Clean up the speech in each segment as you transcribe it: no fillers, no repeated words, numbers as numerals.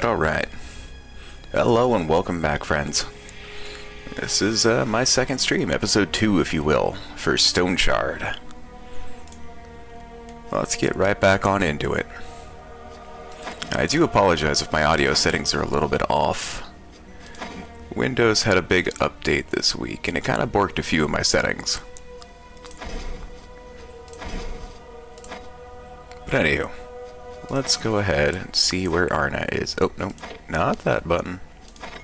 Alright. Hello and welcome back, friends. This is my second stream, episode 2, if you will, for Stoneshard. Let's get right back on into it. I do apologize if my audio settings are a little bit off. Windows had a big update this week, and it kind of borked a few of my settings. But anywho, let's go ahead and see where Arna is. Oh, no, not that button.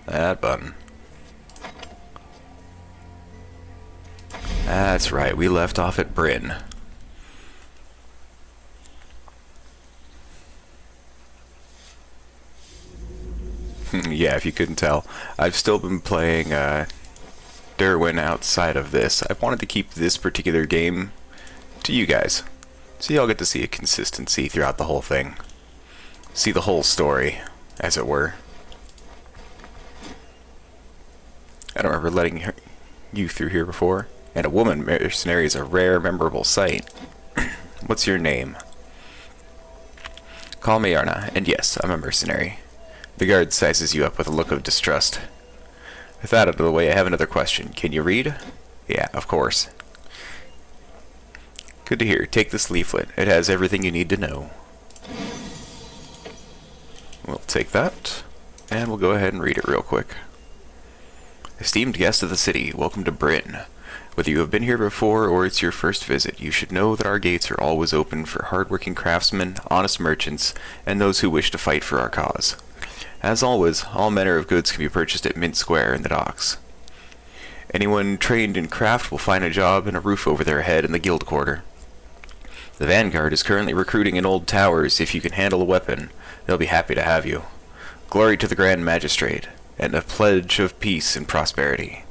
That button. That's right, we left off at Bryn. Yeah, if you couldn't tell, I've still been playing Derwin outside of this. I wanted to keep this particular game to you guys, so y'all get to see a consistency throughout the whole thing. See the whole story, as it were. I don't remember letting you through here before. And a woman mercenary is a rare, memorable sight. What's your name? Call me Arna, and yes, I'm a mercenary. The guard sizes you up with a look of distrust. With that out of the way, I have another question. Can you read? Yeah, of course. Good to hear. Take this leaflet. It has everything you need to know. We'll take that, and we'll go ahead and read it real quick. Esteemed guest of the city, welcome to Bryn. Whether you have been here before or it's your first visit, you should know that our gates are always open for hard-working craftsmen, honest merchants, and those who wish to fight for our cause. As always, all manner of goods can be purchased at Mint Square in the docks. Anyone trained in craft will find a job and a roof over their head in the guild quarter. The Vanguard is currently recruiting in Old Towers. If you can handle a weapon, they'll be happy to have you. Glory to the Grand Magistrate, and a pledge of peace and prosperity.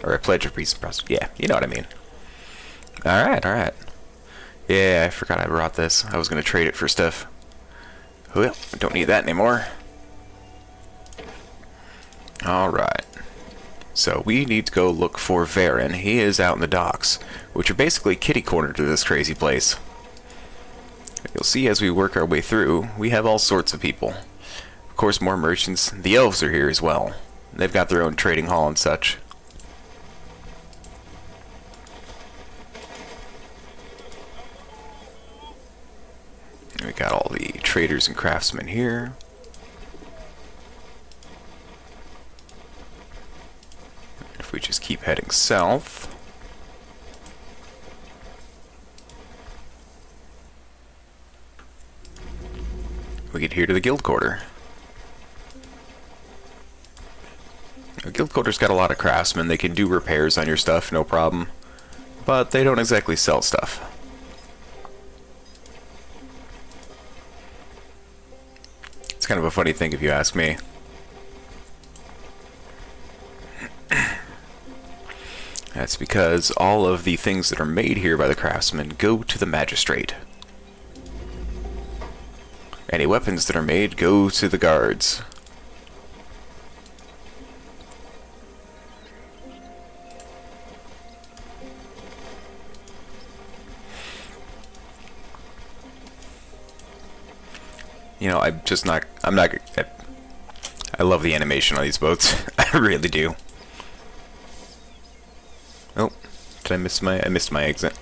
Or a pledge of peace and prosperity. Yeah, you know what I mean. Alright, alright. Yeah, I forgot I brought this. I was going to trade it for stuff. Well, don't need that anymore. Alright. So we need to go look for Varen. He is out in the docks, which are basically kitty corner to this crazy place. You'll see as we work our way through, we have all sorts of people. Of course, more merchants. The elves are here as well. They've got their own trading hall and such. We got all the traders and craftsmen here. If we just keep heading south, we get here to the guild quarter. The guild quarter's got a lot of craftsmen. They can do repairs on your stuff, no problem. But they don't exactly sell stuff. It's kind of a funny thing if you ask me. That's because all of the things that are made here by the craftsmen go to the magistrate. Any weapons that are made go to the guards. You know, I love the animation on these boats. I really do. Oh, did I missed my exit.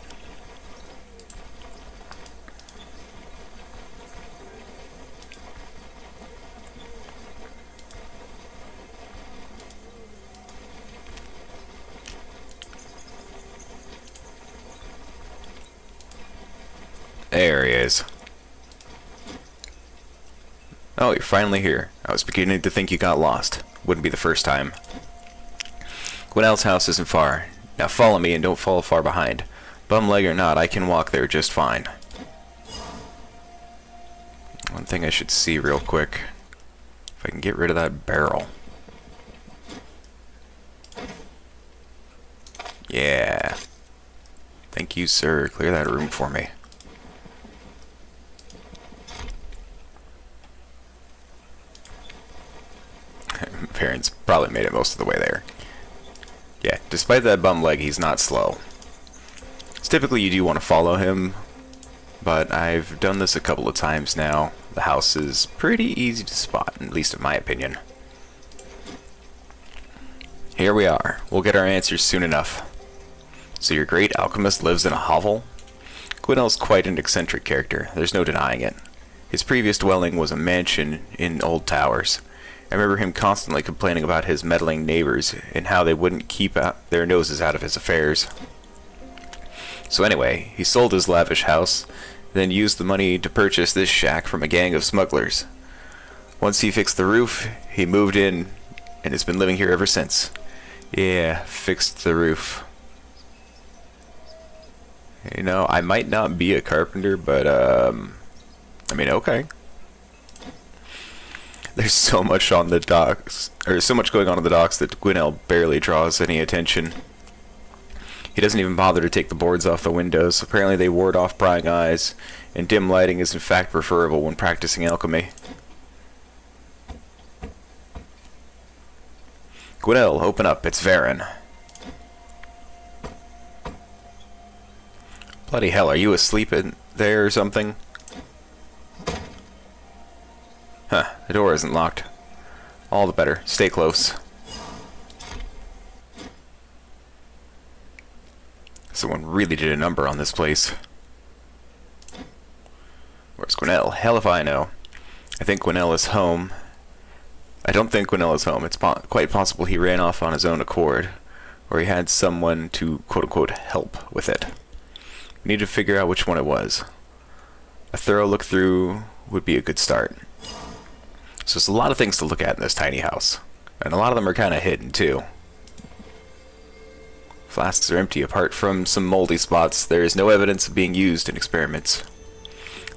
There he is. Oh, you're finally here. I was beginning to think you got lost. Wouldn't be the first time. Gwinnell's house isn't far. Now follow me and don't fall far behind. Bum leg or not, I can walk there just fine. One thing I should see real quick. If I can get rid of that barrel. Yeah. Thank you, sir. Clear that room for me. Parents probably made it most of the way there. Yeah, despite that bum leg, he's not slow. So typically you do want to follow him, but I've done this a couple of times now. The house is pretty easy to spot, at least in my opinion. Here we are. We'll get our answers soon enough. So your great alchemist lives in a hovel? Gwinnell's quite an eccentric character, there's no denying it. His previous dwelling was a mansion in Old Towers. I remember him constantly complaining about his meddling neighbors and how they wouldn't keep their noses out of his affairs. So anyway, he sold his lavish house, then used the money to purchase this shack from a gang of smugglers. Once he fixed the roof, he moved in and has been living here ever since. Yeah, fixed the roof. You know, I might not be a carpenter, but I mean, okay. There's so much on the docks, or so much going on the docks that Gwinnell barely draws any attention. He doesn't even bother to take the boards off the windows. Apparently they ward off prying eyes, and dim lighting is in fact preferable when practicing alchemy. Gwinnell, open up. It's Varen. Bloody hell, are you asleep in there or something? Huh, the door isn't locked. All the better. Stay close. Someone really did a number on this place. Where's Gwinnell? Hell if I know. I think Gwinnell is home. I don't think Gwinnell is home. It's quite possible he ran off on his own accord, or he had someone to quote-unquote help with it. We need to figure out which one it was. A thorough look through would be a good start. So there's a lot of things to look at in this tiny house, and a lot of them are kind of hidden too. Flasks are empty apart from some moldy spots. There is no evidence of being used in experiments.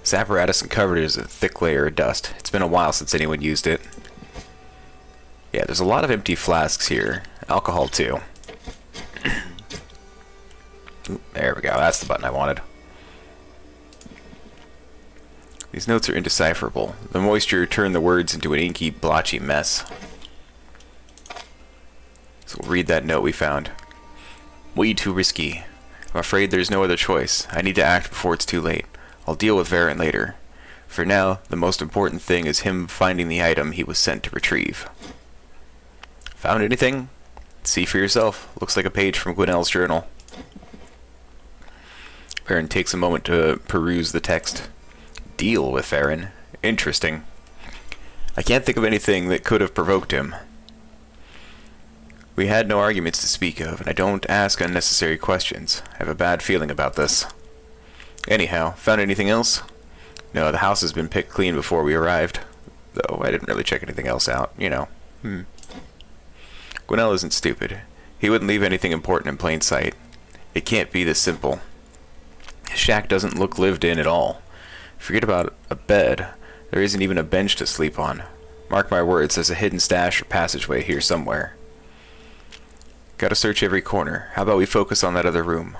This apparatus uncovered is a thick layer of dust. It's been a while since anyone used it. Yeah, there's a lot of empty flasks here. Alcohol too. Ooh, there we go. That's the button I wanted. These notes are indecipherable. The moisture turned the words into an inky, blotchy mess. So we'll read that note we found. Way too risky. I'm afraid there's no other choice. I need to act before it's too late. I'll deal with Varen later. For now, the most important thing is him finding the item he was sent to retrieve. Found anything? See for yourself. Looks like a page from Gwinnell's journal. Varen takes a moment to peruse the text. Deal with Varen. Interesting. I can't think of anything that could have provoked him. We had no arguments to speak of, and I don't ask unnecessary questions. I have a bad feeling about this. Anyhow, found anything else? No, the house has been picked clean before we arrived. Though I didn't really check anything else out, you know. Gwinnell isn't stupid. He wouldn't leave anything important in plain sight. It can't be this simple. His shack doesn't look lived in at all. Forget about a bed. There isn't even a bench to sleep on. Mark my words, there's a hidden stash or passageway here somewhere. Gotta search every corner. How about we focus on that other room?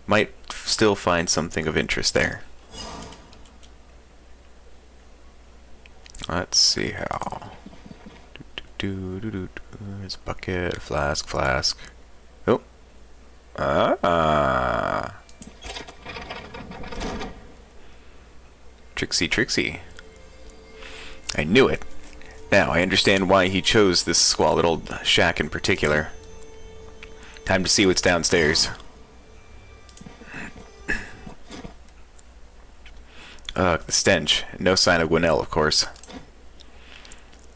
Might still find something of interest there. Let's see how. There's a bucket, a flask. Oh. Trixie. I knew it. Now I understand why he chose this squalid old shack in particular. Time to see what's downstairs. Ugh, the stench. No sign of Gwinnell, of course.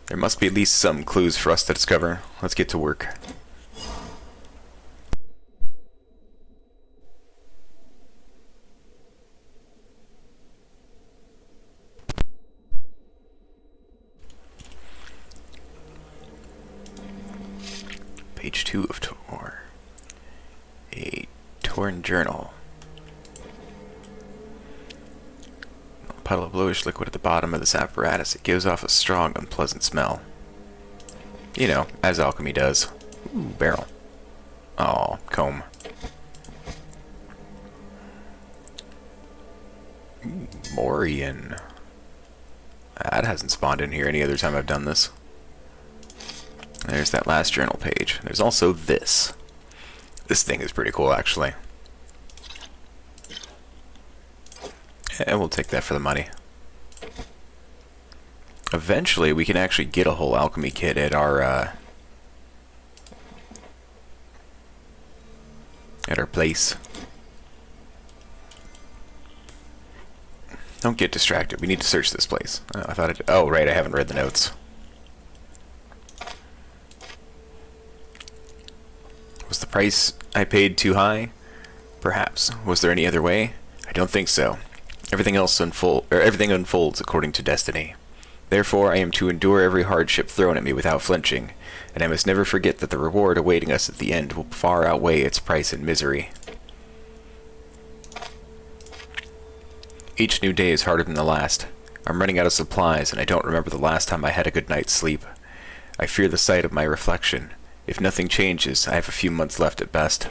There must be at least some clues for us to discover. Let's get to work. Page 2 of Tor. A torn journal. A puddle of bluish liquid at the bottom of this apparatus. It gives off a strong, unpleasant smell. You know, as alchemy does. Ooh, barrel. Aw, comb. Ooh, Morian. That hasn't spawned in here any other time I've done this. There's that last journal page. There's also this. This thing is pretty cool, actually. And we'll take that for the money. Eventually, we can actually get a whole alchemy kit at our place. Don't get distracted. We need to search this place. I thought it... Oh, right. I haven't read the notes. Was the price I paid too high? Perhaps. Was there any other way? I don't think so. Everything unfolds according to destiny. Therefore, I am to endure every hardship thrown at me without flinching, and I must never forget that the reward awaiting us at the end will far outweigh its price in misery. Each new day is harder than the last. I'm running out of supplies, and I don't remember the last time I had a good night's sleep. I fear the sight of my reflection. If nothing changes, I have a few months left at best.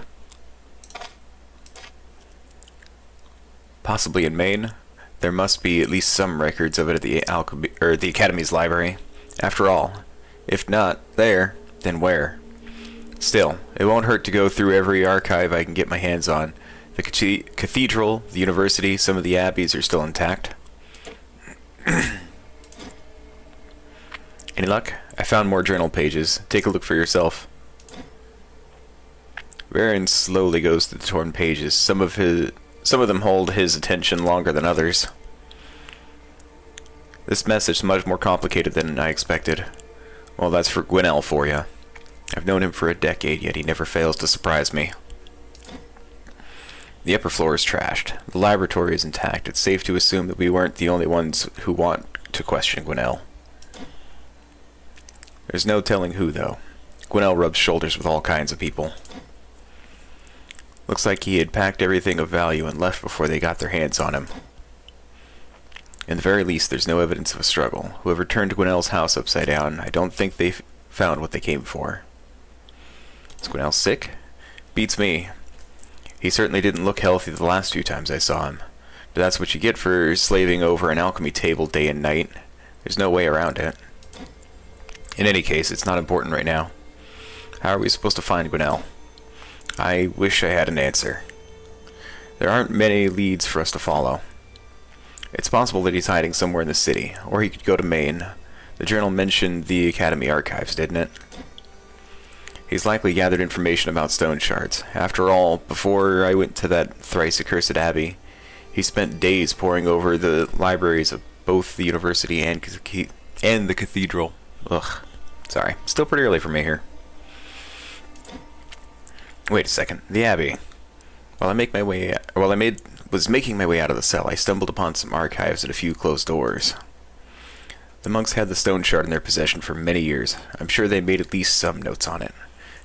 Possibly in Maine. There must be at least some records of it at the Academy's library. After all, if not there, then where? Still, it won't hurt to go through every archive I can get my hands on. The cathedral, the university, some of the abbeys are still intact. Any luck? I found more journal pages. Take a look for yourself. Varen slowly goes through the torn pages. Some of them hold his attention longer than others. This message is much more complicated than I expected. Well, that's for Gwinnell for you. I've known him for a decade, yet he never fails to surprise me. The upper floor is trashed. The laboratory is intact. It's safe to assume that we weren't the only ones who want to question Gwinnell. There's no telling who, though. Gwinnell rubs shoulders with all kinds of people. Looks like he had packed everything of value and left before they got their hands on him. In the very least, there's no evidence of a struggle. Whoever turned Gwinnell's house upside down, I don't think they found what they came for. Is Gwinnell sick? Beats me. He certainly didn't look healthy the last few times I saw him. But that's what you get for slaving over an alchemy table day and night. There's no way around it. In any case, it's not important right now. How are we supposed to find Gwinnell? I wish I had an answer. There aren't many leads for us to follow. It's possible that he's hiding somewhere in the city, or he could go to Maine. The journal mentioned the Academy archives, didn't it? He's likely gathered information about Stoneshards. After all, before I went to that thrice accursed abbey, he spent days poring over the libraries of both the university and the cathedral. Ugh. Sorry. Still pretty early for me here. Wait a second. The abbey. While I was making my way out of the cell, I stumbled upon some archives and a few closed doors. The monks had the Stoneshard in their possession for many years. I'm sure they made at least some notes on it.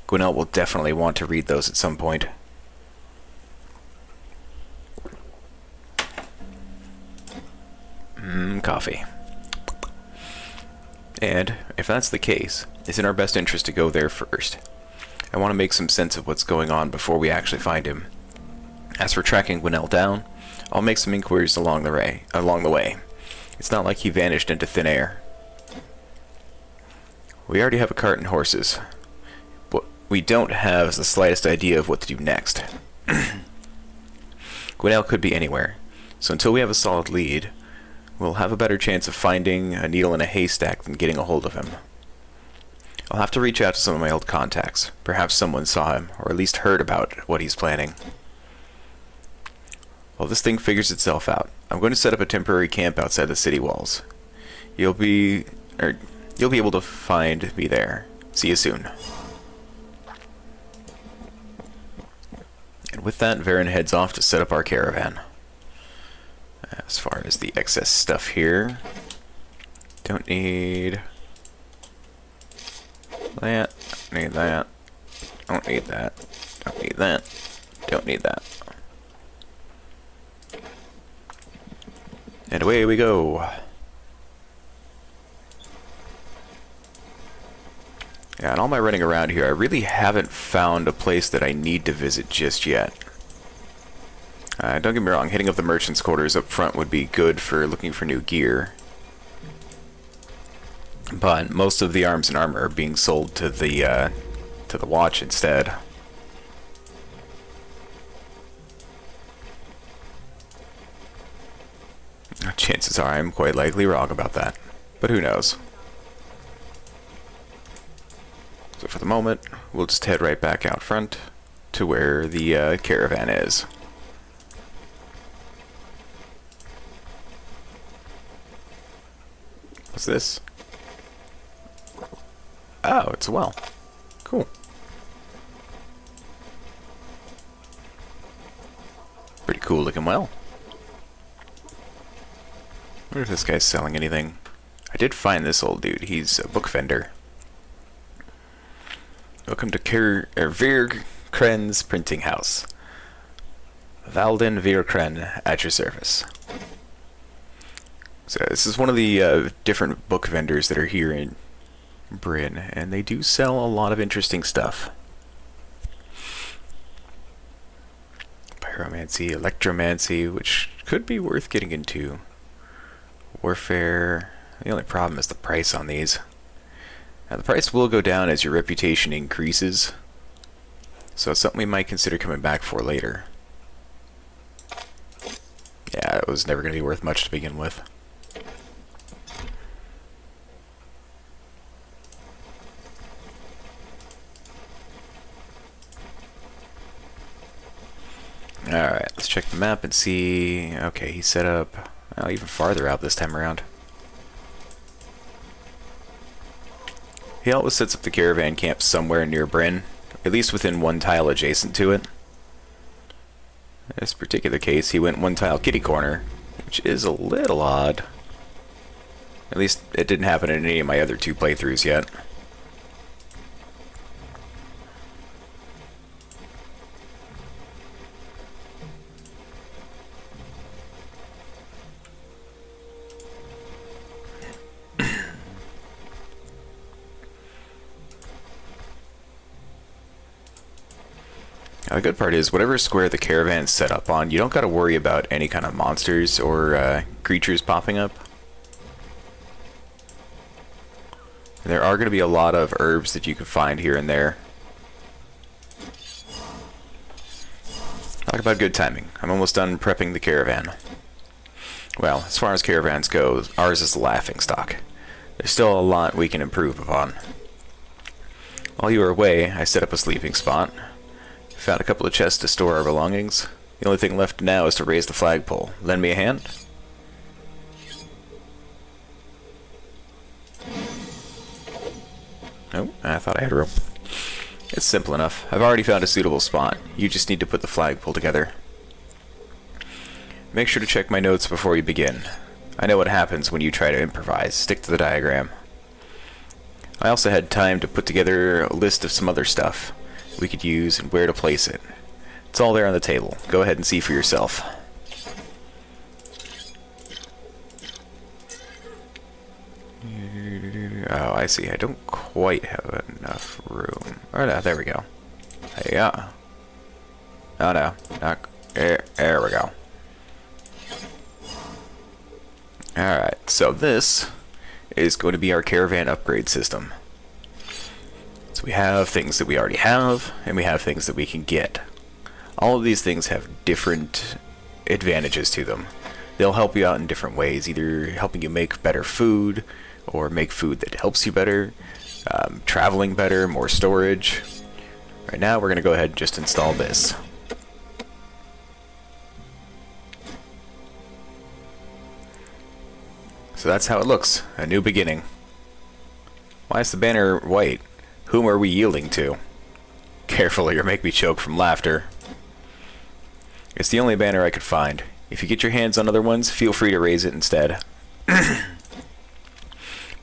Gwinnell will definitely want to read those at some point. Coffee. And, if that's the case, it's in our best interest to go there first. I want to make some sense of what's going on before we actually find him. As for tracking Gwinnell down, I'll make some inquiries along the way. It's not like he vanished into thin air. We already have a cart and horses. What we don't have is the slightest idea of what to do next. Gwinnell could be anywhere, so until we have a solid lead, we'll have a better chance of finding a needle in a haystack than getting a hold of him. I'll have to reach out to some of my old contacts. Perhaps someone saw him, or at least heard about what he's planning. While this thing figures itself out, I'm going to set up a temporary camp outside the city walls. You'll be able to find me there. See you soon. And with that, Varen heads off to set up our caravan. As far as the excess stuff here, don't need that, need that, don't need that, don't need that, don't need that. And away we go. Yeah, and all my running around here, I really haven't found a place that I need to visit just yet. Don't get me wrong, hitting up the merchant's quarters up front would be good for looking for new gear. But most of the arms and armor are being sold to the watch instead. Chances are I'm quite likely wrong about that, but who knows. So for the moment, we'll just head right back out front to where the caravan is. What's this? Oh, it's a well. Cool. Pretty cool looking well. I wonder if this guy's selling anything. I did find this old dude. He's a book vendor. Welcome to Veerkren's printing house. Valden Veerkren at your service. So this is one of the different book vendors that are here in Bryn, and they do sell a lot of interesting stuff. Pyromancy, electromancy, which could be worth getting into. Warfare. The only problem is the price on these. Now the price will go down as your reputation increases, so it's something we might consider coming back for later. Yeah, it was never going to be worth much to begin with. Alright, let's check the map and see. Okay, he's set up even farther out this time around. He always sets up the caravan camp somewhere near Bryn, at least within one tile adjacent to it. In this particular case, he went one tile kitty corner, which is a little odd. At least it didn't happen in any of my other 2 playthroughs yet. Now, the good part is, whatever square the caravan's set up on, you don't got to worry about any kind of monsters or creatures popping up. And there are going to be a lot of herbs that you can find here and there. Talk about good timing. I'm almost done prepping the caravan. Well, as far as caravans go, ours is the laughing stock. There's still a lot we can improve upon. While you were away, I set up a sleeping spot. Found a couple of chests to store our belongings. The only thing left now is to raise the flagpole. Lend me a hand? Oh, I thought I had room. It's simple enough. I've already found a suitable spot. You just need to put the flagpole together. Make sure to check my notes before you begin. I know what happens when you try to improvise. Stick to the diagram. I also had time to put together a list of some other stuff we could use and where to place it. It's all there on the table. Go ahead and see for yourself. Oh, I see. I don't quite have enough room. Oh, no, there we go. Yeah. Oh, no. There we go. Alright, so this is going to be our caravan upgrade system. So we have things that we already have, and we have things that we can get. All of these things have different advantages to them. They'll help you out in different ways, either helping you make better food, or make food that helps you better, traveling better, more storage. Right now we're going to go ahead and just install this. So that's how it looks, a new beginning. Why is the banner white? Whom are we yielding to? Careful or you'll make me choke from laughter. It's the only banner I could find. If you get your hands on other ones, feel free to raise it instead.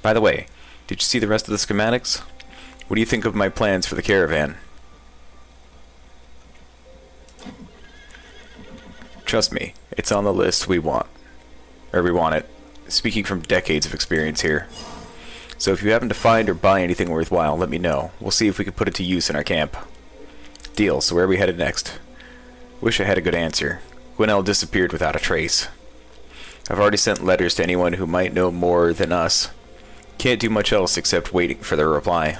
By the way, did you see the rest of the schematics? What do you think of my plans for the caravan? Trust me, it's on the list we want. Or we want it. Speaking from decades of experience here. So if you happen to find or buy anything worthwhile, let me know. We'll see if we can put it to use in our camp. Deal, so where are we headed next? Wish I had a good answer. Gwinnell disappeared without a trace. I've already sent letters to anyone who might know more than us. Can't do much else except waiting for their reply.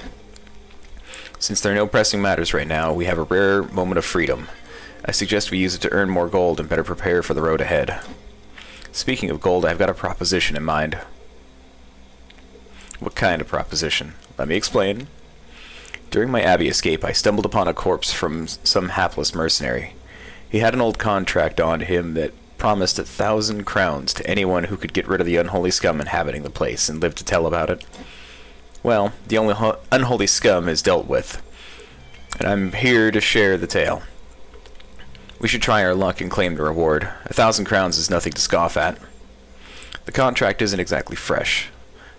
Since there are no pressing matters right now, we have a rare moment of freedom. I suggest we use it to earn more gold and better prepare for the road ahead. Speaking of gold, I've got a proposition in mind. What kind of proposition? Let me explain. During my Abbey escape, I stumbled upon a corpse from some hapless mercenary. He had an old contract on him that promised 1,000 crowns to anyone who could get rid of the unholy scum inhabiting the place and live to tell about it. Well, the only unholy scum is dealt with, and I'm here to share the tale. We should try our luck and claim the reward. 1,000 crowns is nothing to scoff at. The contract isn't exactly fresh,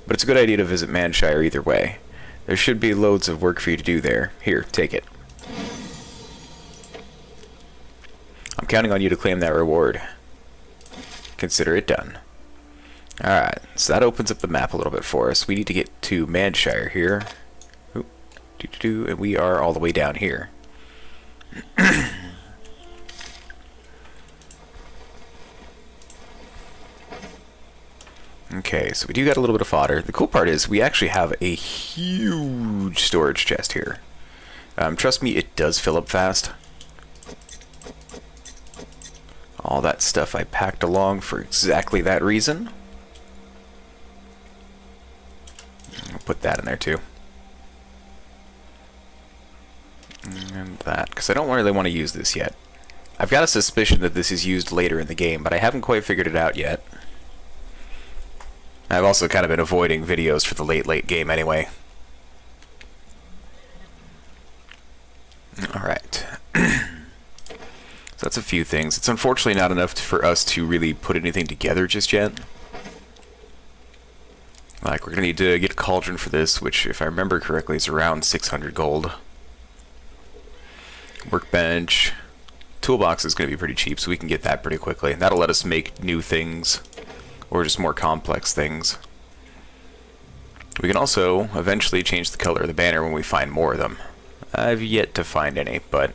but it's a good idea to visit Manshire either way. There should be loads of work for you to do there. Here, take it. I'm counting on you to claim that reward. Consider it done. Alright, so that opens up the map a little bit for us. We need to get to Manshire here. Oop, and we are all the way down here. Okay, so we do got a little bit of fodder. The cool part is we actually have a huge storage chest here. Trust me, it does fill up fast. All that stuff I packed along for exactly that reason. I'll put that in there too. And that, because I don't really want to use this yet. I've got a suspicion that this is used later in the game, but I haven't quite figured it out yet. I've also kind of been avoiding videos for the late game anyway. Alright. So that's a few things. It's unfortunately not enough for us to really put anything together just yet. Like, we're going to need to get a cauldron for this, which, if I remember correctly, is around 600 gold. Workbench. Toolbox is going to be pretty cheap, so we can get that pretty quickly. That'll let us make new things, or just more complex things. We can also eventually change the color of the banner when we find more of them. I've yet to find any, but,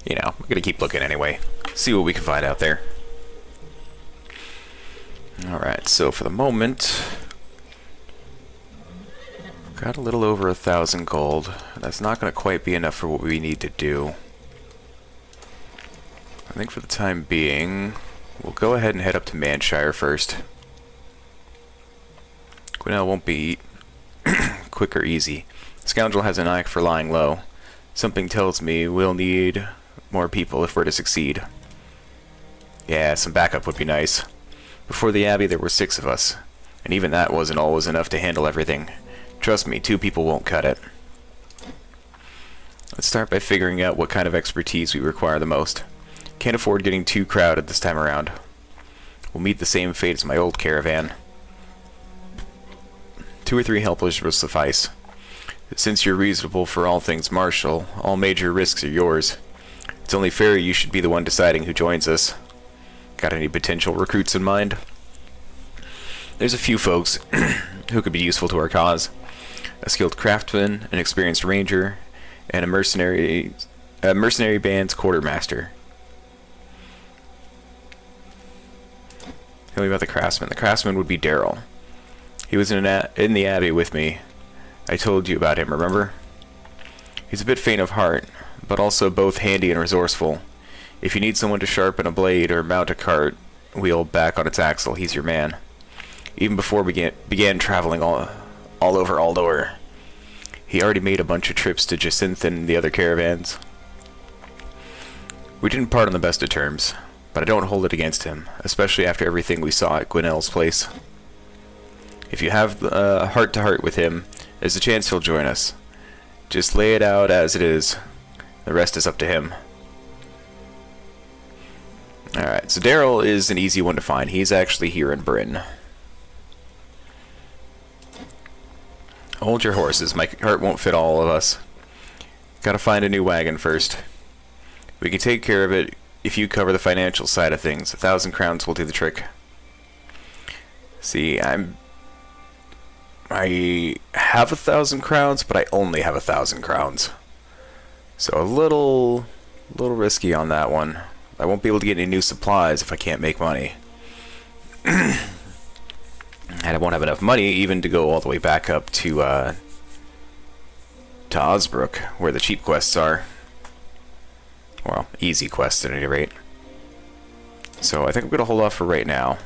you know, we're going to keep looking anyway. See what we can find out there. Alright, so for the moment, got a little over 1,000 gold. That's not going to quite be enough for what we need to do. I think for the time being, we'll go ahead and head up to Manshire first. Gwinnell won't be quick or easy. Scoundrel has an eye for lying low. Something tells me we'll need more people if we're to succeed. Yeah, some backup would be nice. Before the Abbey there were 6 of us, and even that wasn't always enough to handle everything. Trust me, 2 people won't cut it. Let's start by figuring out what kind of expertise we require the most. Can't afford getting too crowded this time around. We'll meet the same fate as my old caravan. 2 or 3 helpers will suffice. Since you're reasonable for all things martial, all major risks are yours. It's only fair you should be the one deciding who joins us. Got any potential recruits in mind? There's a few folks who could be useful to our cause. A skilled craftsman, an experienced ranger, and a mercenary band's quartermaster. Tell me about the craftsman. The craftsman would be Daryl. He was in the Abbey with me. I told you about him, remember? He's a bit faint of heart, but also both handy and resourceful. If you need someone to sharpen a blade or mount a cart wheel back on its axle, he's your man. Even before we began traveling all over Aldor, he already made a bunch of trips to Jacinth and the other caravans. We didn't part on the best of terms, but I don't hold it against him, especially after everything we saw at Gwinnell's place. If you have a heart-to-heart with him, there's a chance he'll join us. Just lay it out as it is. The rest is up to him. Alright, so Daryl is an easy one to find. He's actually here in Bryn. Hold your horses. My cart won't fit all of us. Gotta find a new wagon first. We can take care of it if you cover the financial side of things. 1,000 crowns will do the trick. See, I have 1,000 crowns, but I only have 1,000 crowns. So a little risky on that one. I won't be able to get any new supplies if I can't make money. And I won't have enough money even to go all the way back up to Osbrook, where the cheap quests are. Well, easy quests at any rate. So I think I'm going to hold off for right now.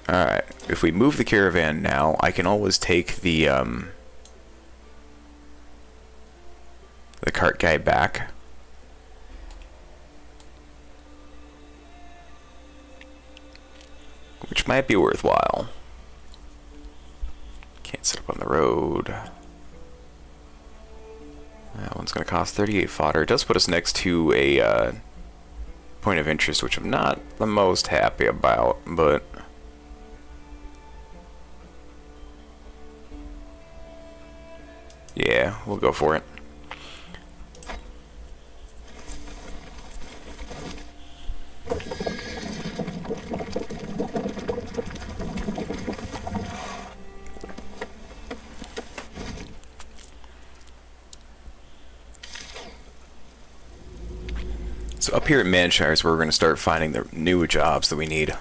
Alright, if we move the caravan now, I can always take the cart guy back. Which might be worthwhile. Can't set up on the road. That one's going to cost 38 fodder. It does put us next to a point of interest, which I'm not the most happy about, but yeah, we'll go for it. So up here at Manshire is where we're going to start finding the new jobs that we need.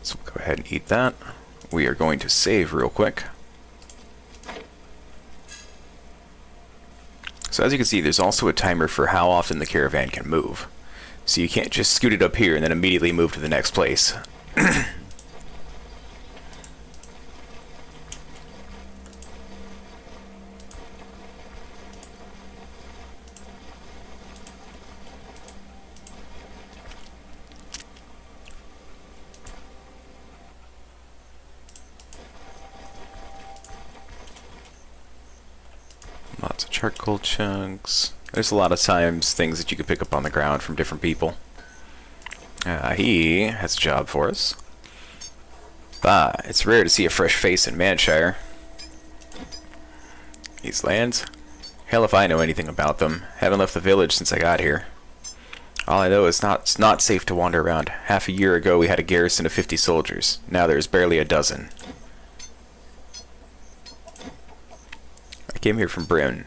So we'll go ahead and eat that. We are going to save real quick. So as you can see, there's also a timer for how often the caravan can move. So you can't just scoot it up here and then immediately move to the next place. Lots of charcoal chunks. There's a lot of times things that you could pick up on the ground from different people. He has a job for us. But it's rare to see a fresh face in Manshire. These lands? Hell if I know anything about them. Haven't left the village since I got here. All I know is it's not safe to wander around. Half a year ago we had a garrison of 50 soldiers. Now there's barely a dozen. I came here from Bryn.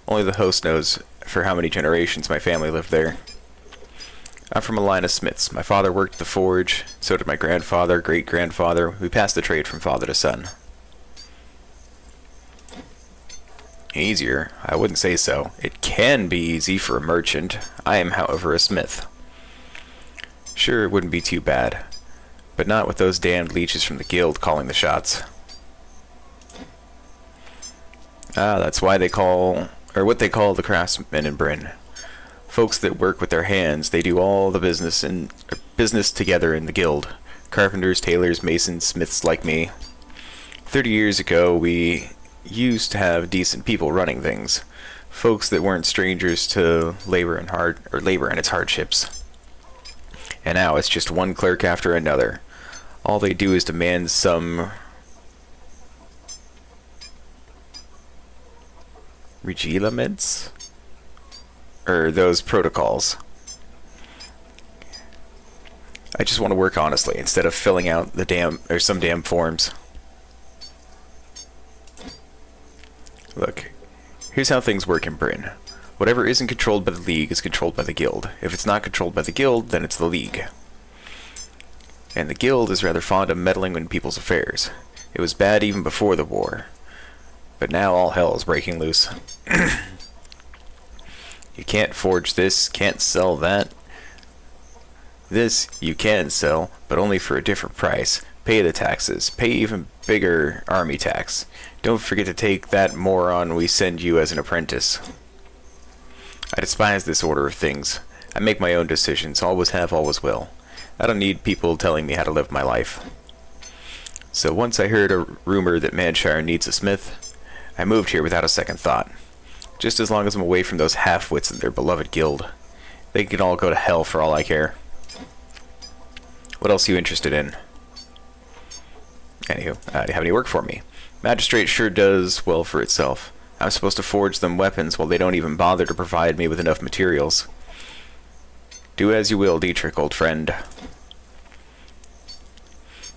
Only the host knows for how many generations my family lived there. I'm from a line of smiths. My father worked the forge, so did my grandfather, great-grandfather. We passed the trade from father to son. Easier? I wouldn't say so. It can be easy for a merchant. I am, however, a smith. Sure, it wouldn't be too bad, but not with those damned leeches from the guild calling the shots. That's why they call, or what they call the craftsmen in Bryn. Folks that work with their hands. They do all the business together in the guild. Carpenters, tailors, masons, smiths like me. 30 years ago, we used to have decent people running things. Folks that weren't strangers to labor and its hardships. And now it's just one clerk after another. All they do is demand some regilements? Or those protocols. I just want to work honestly instead of filling out some damn forms. Look, here's how things work in Bryn. Whatever isn't controlled by the League is controlled by the Guild. If it's not controlled by the Guild, then it's the League. And the Guild is rather fond of meddling in people's affairs. It was bad even before the war. But now all hell is breaking loose. You can't forge this, can't sell that. This you can sell, but only for a different price. Pay the taxes. Pay even bigger army tax. Don't forget to take that moron we send you as an apprentice. I despise this order of things. I make my own decisions, always have, always will. I don't need people telling me how to live my life. So once I heard a rumor that Manshire needs a smith, I moved here without a second thought. Just as long as I'm away from those half-wits and their beloved guild. They can all go to hell for all I care. What else are you interested in? Anywho, do you have any work for me? Magistrate sure does well for itself. I'm supposed to forge them weapons while they don't even bother to provide me with enough materials. Do as you will, Dietrich, old friend.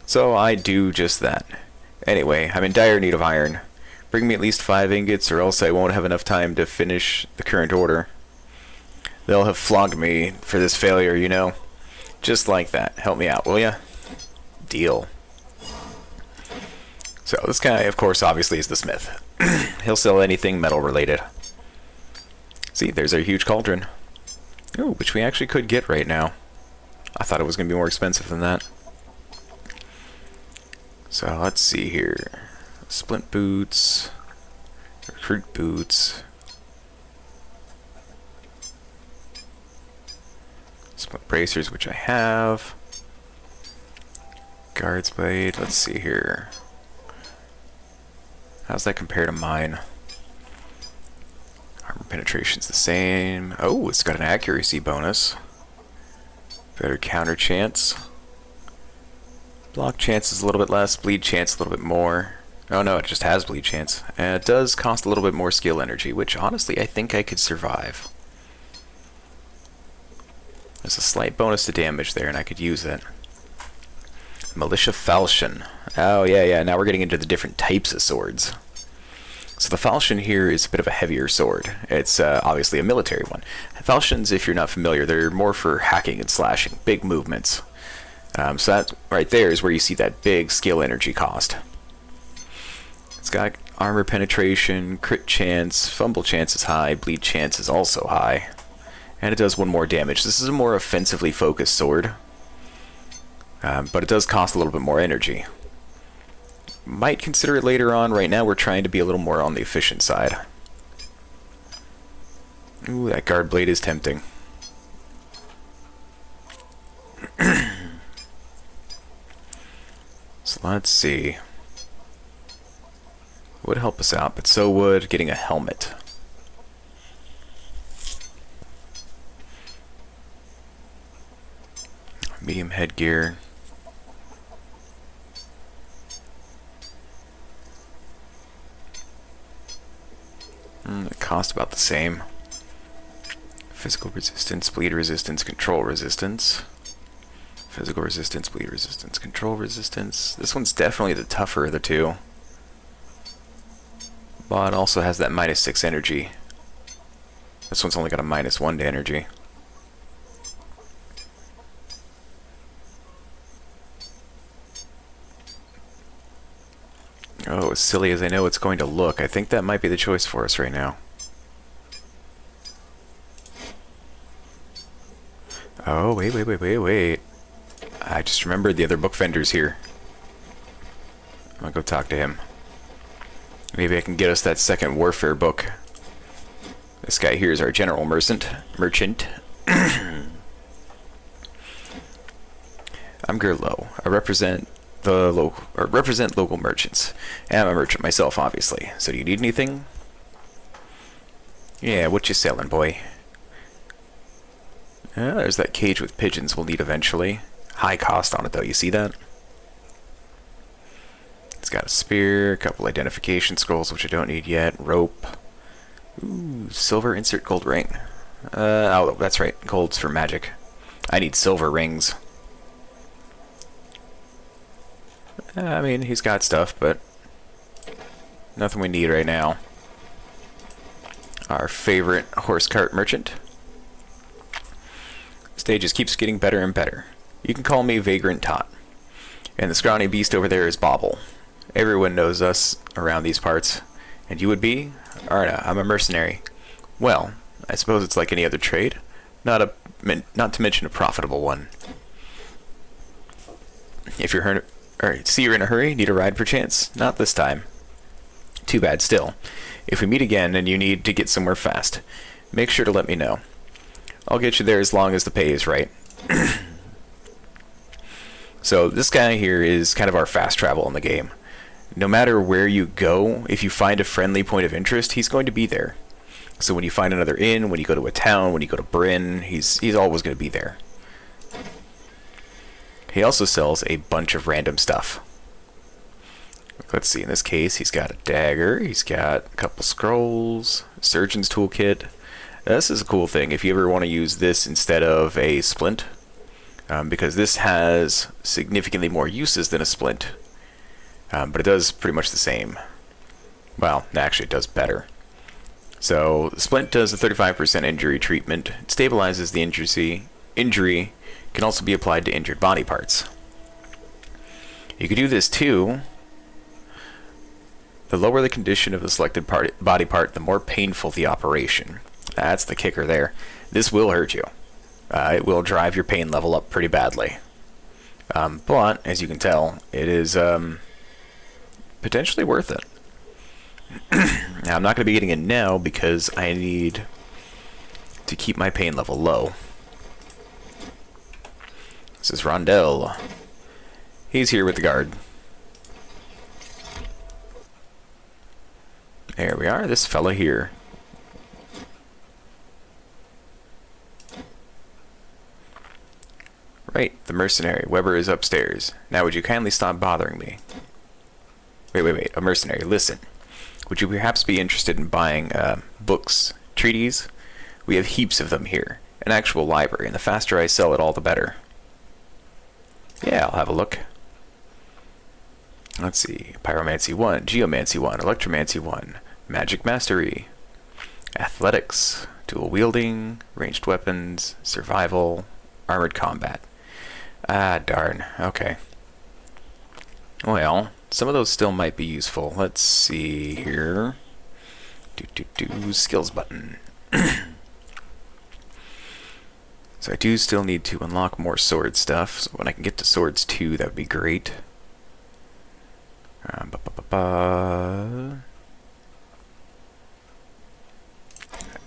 So I do just that. Anyway, I'm in dire need of iron. Bring me at least 5 ingots or else I won't have enough time to finish the current order. They'll have flogged me for this failure, you know. Just like that. Help me out, will ya? Deal. So this guy, of course, obviously is the smith. He'll sell anything metal related. See, there's our huge cauldron. Ooh, which we actually could get right now. I thought it was going to be more expensive than that. So let's see here. Splint boots. Recruit boots. Splint bracers, which I have. Guards blade. Let's see here. How's that compare to mine? Armor penetration's the same. Oh, it's got an accuracy bonus. Better counter chance. Block chance is a little bit less. Bleed chance a little bit more. Oh no, it just has bleed chance. And it does cost a little bit more skill energy, which honestly I think I could survive. There's a slight bonus to damage there, and I could use it. Militia falchion. Oh yeah, now we're getting into the different types of swords. So the falchion here is a bit of a heavier sword. It's obviously a military one. Falchions, if you're not familiar, they're more for hacking and slashing, big movements. So that right there is where you see that big skill energy cost. It's got armor penetration, crit chance, fumble chance is high, bleed chance is also high. And it does 1 more damage. This is a more offensively focused sword. But it does cost a little bit more energy. Might consider it later on. Right now we're trying to be a little more on the efficient side. Ooh, that guard blade is tempting. So let's see. Would help us out, but so would getting a helmet. Medium headgear. It costs about the same. Physical resistance, bleed resistance, control resistance. Physical resistance, bleed resistance, control resistance. This one's definitely the tougher of the two. But also has that -6 energy. This one's only got a -1 to energy. Oh, as silly as I know it's going to look, I think that might be the choice for us right now. Oh, wait. I just remembered the other book vendor's here. I'm gonna go talk to him. Maybe I can get us that second warfare book. This guy here is our general merchant. I'm Gerlo. I represent local merchants. And I'm a merchant myself, obviously. So do you need anything? Yeah, what you selling, boy? There's that cage with pigeons we'll need eventually. High cost on it, though. You see that? It's got a spear, a couple identification scrolls, which I don't need yet. Rope. Ooh, silver insert gold ring. Oh, that's right. Gold's for magic. I need silver rings. I mean, he's got stuff, but nothing we need right now. Our favorite horse cart merchant. Stage just keeps getting better and better. You can call me Vagrant Tot. And the scrawny beast over there is Bobble. Everyone knows us around these parts. And you would be? Arna, I'm a mercenary. Well, I suppose it's like any other trade. Not to mention a profitable one. If you're see you're in a hurry, need a ride perchance? Not this time. Too bad still. If we meet again and you need to get somewhere fast, make sure to let me know. I'll get you there as long as the pay is right. So this guy here is kind of our fast travel in the game. No matter where you go, if you find a friendly point of interest, he's going to be there. So when you find another inn, when you go to a town, when you go to Bryn, he's always going to be there. He also sells a bunch of random stuff. Let's see, in this case, he's got a dagger, he's got a couple scrolls, a surgeon's toolkit. This is a cool thing if you ever want to use this instead of a splint, because this has significantly more uses than a splint, but it does pretty much the same. Well, actually it does better. So the splint does a 35% injury treatment, it stabilizes the injury, can also be applied to injured body parts. You could do this too. The lower the condition of the selected body part, the more painful the operation. That's the kicker there. This will hurt you. It will drive your pain level up pretty badly. But, as you can tell, it is potentially worth it. Now, I'm not going to be getting it now because I need to keep my pain level low. This is Rondell. He's here with the guard. There we are, this fella here. Right, the mercenary. Weber is upstairs. Now would you kindly stop bothering me? Wait, a mercenary, listen. Would you perhaps be interested in buying books, treaties? We have heaps of them here. An actual library, and the faster I sell it, all the better. Yeah, I'll have a look. Let's see. Pyromancy 1, Geomancy 1, Electromancy 1, Magic Mastery, Athletics, Dual Wielding, Ranged Weapons, Survival, Armored Combat. Ah, darn. Okay. Well, some of those still might be useful. Let's see here. Skills button. So I do still need to unlock more sword stuff. So when I can get to swords 2, that would be great.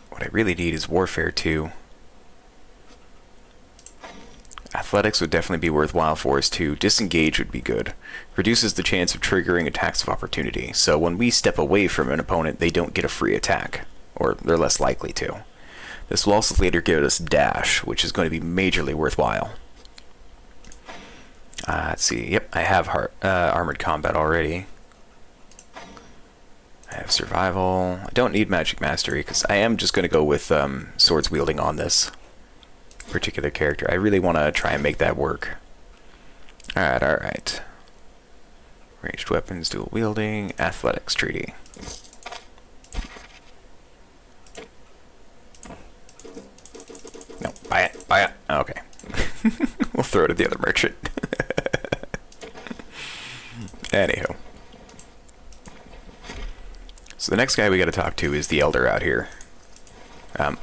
What I really need is Warfare 2. Athletics would definitely be worthwhile for us too. Disengage would be good. Reduces the chance of triggering attacks of opportunity. So when we step away from an opponent, they don't get a free attack. Or they're less likely to. This will also later give us Dash, which is going to be majorly worthwhile. Let's see. Yep, I have Armored Combat already. I have Survival. I don't need Magic Mastery, because I am just going to go with Swords Wielding on this particular character. I really want to try and make that work. Alright. Ranged Weapons, Dual Wielding, Athletics Treaty. No, buy it. Okay. We'll throw it at the other merchant. Anywho. So the next guy we gotta talk to is the Elder out here.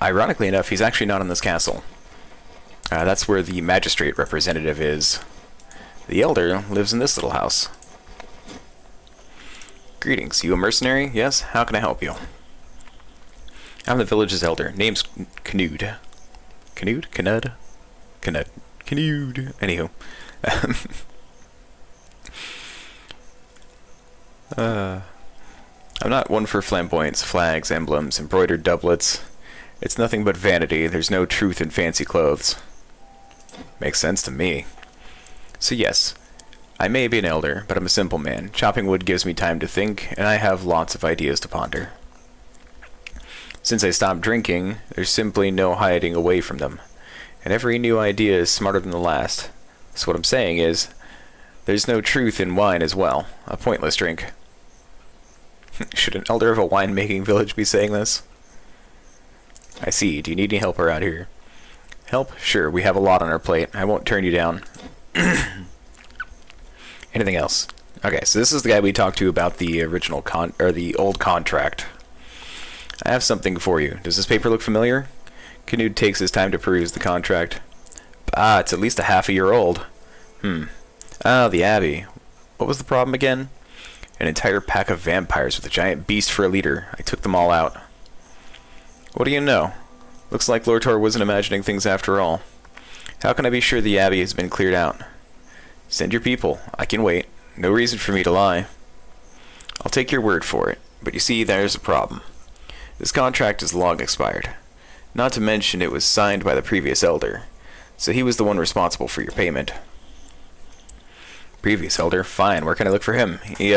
Ironically enough, he's actually not in this castle. That's where the magistrate representative is. The Elder lives in this little house. Greetings, you a mercenary? Yes? How can I help you? I'm the village's Elder. Name's Knud. Knud? Knud? Knud. Knud. Anywho. I'm not one for flamboyance, flags, emblems, embroidered doublets. It's nothing but vanity. There's no truth in fancy clothes. Makes sense to me. So yes, I may be an elder, but I'm a simple man. Chopping wood gives me time to think, and I have lots of ideas to ponder. Since I stopped drinking, there's simply no hiding away from them. And every new idea is smarter than the last. So what I'm saying is, there's no truth in wine as well. A pointless drink. Should an elder of a wine-making village be saying this? I see. Do you need any help around here? Help? Sure, we have a lot on our plate. I won't turn you down. Anything else? Okay, so this is the guy we talked to about the original the old contract. I have something for you. Does this paper look familiar? Knud takes his time to peruse the contract. Ah, it's at least a half a year old. Ah, the Abbey. What was the problem again? An entire pack of vampires with a giant beast for a leader. I took them all out. What do you know? Looks like Lortor wasn't imagining things after all. How can I be sure the Abbey has been cleared out? Send your people. I can wait. No reason for me to lie. I'll take your word for it. But you see, there's a problem. This contract is long expired. Not to mention it was signed by the previous elder. So he was the one responsible for your payment. Previous elder? Fine. Where can I look for him? He,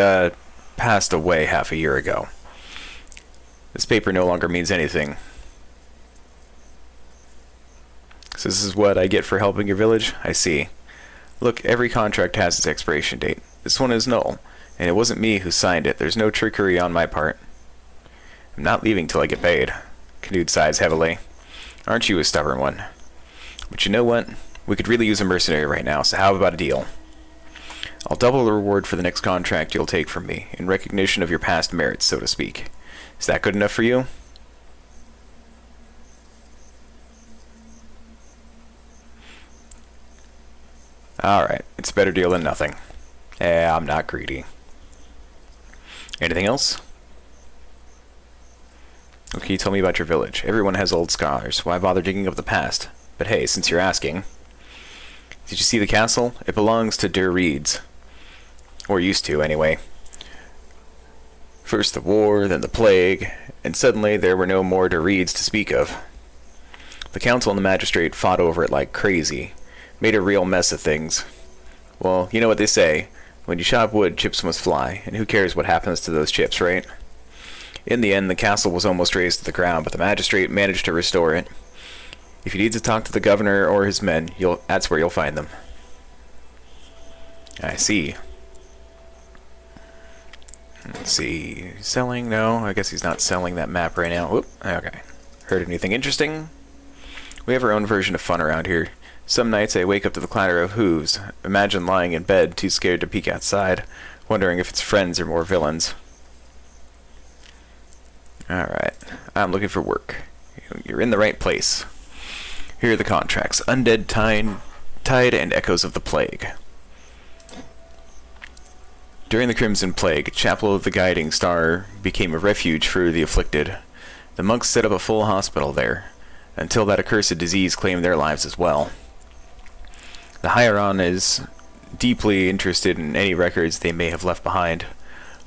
passed away half a year ago. This paper no longer means anything. So this is what I get for helping your village? I see. Look, every contract has its expiration date. This one is null, and it wasn't me who signed it. There's no trickery on my part. I'm not leaving till I get paid. Knud sighs heavily. Aren't you a stubborn one? But you know what? We could really use a mercenary right now, so how about a deal? I'll double the reward for the next contract you'll take from me, in recognition of your past merits, so to speak. Is that good enough for you? Alright, it's a better deal than nothing. I'm not greedy. Anything else? Okay, tell me about your village. Everyone has old scars. Why bother digging up the past? But hey, since you're asking... Did you see the castle? It belongs to Der Reeds. Or used to, anyway. First the war, then the plague, and suddenly there were no more Der Reeds to speak of. The council and the magistrate fought over it like crazy. Made a real mess of things. Well, you know what they say. When you chop wood, chips must fly. And who cares what happens to those chips, right? In the end, the castle was almost razed to the ground, but the magistrate managed to restore it. If you need to talk to the governor or his men, that's where you'll find them. I see. Let's see. Selling? No, I guess he's not selling that map right now. Whoop. Okay. Heard anything interesting? We have our own version of fun around here. Some nights I wake up to the clatter of hooves. Imagine lying in bed, too scared to peek outside, wondering if it's friends or more villains. Alright. I'm looking for work. You're in the right place. Here are the contracts. Undead Tide and Echoes of the Plague. During the Crimson Plague, Chapel of the Guiding Star became a refuge for the afflicted. The monks set up a full hospital there, until that accursed disease claimed their lives as well. The Hieron is deeply interested in any records they may have left behind,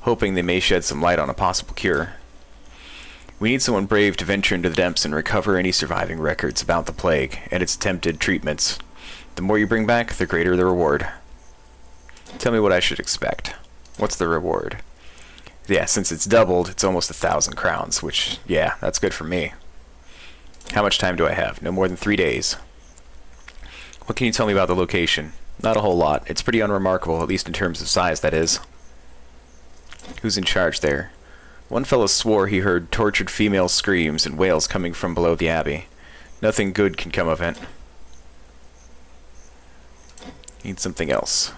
hoping they may shed some light on a possible cure. We need someone brave to venture into the depths and recover any surviving records about the plague and its attempted treatments. The more you bring back, the greater the reward. Tell me what I should expect. What's the reward? Yeah, since it's doubled, it's almost 1,000 crowns, which, yeah, that's good for me. How much time do I have? No more than 3 days. What can you tell me about the location? Not a whole lot. It's pretty unremarkable, at least in terms of size, that is. Who's in charge there? One fellow swore he heard tortured female screams and wails coming from below the abbey. Nothing good can come of it. Need something else.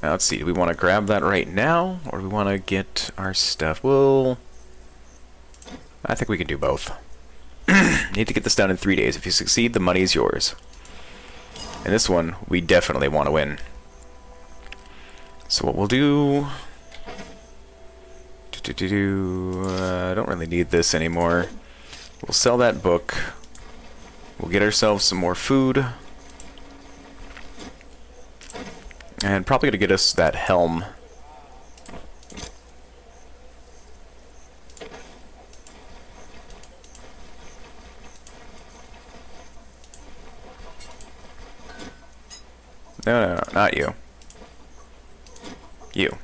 Now, let's see, do we want to grab that right now, or do we want to get our stuff? Well, I think we can do both. Need to get this done in 3 days. If you succeed, the money is yours. And this one, we definitely want to win. So what we'll do... I don't really need this anymore. We'll sell that book. We'll get ourselves some more food. And probably going to get us that helm. No, not you. You.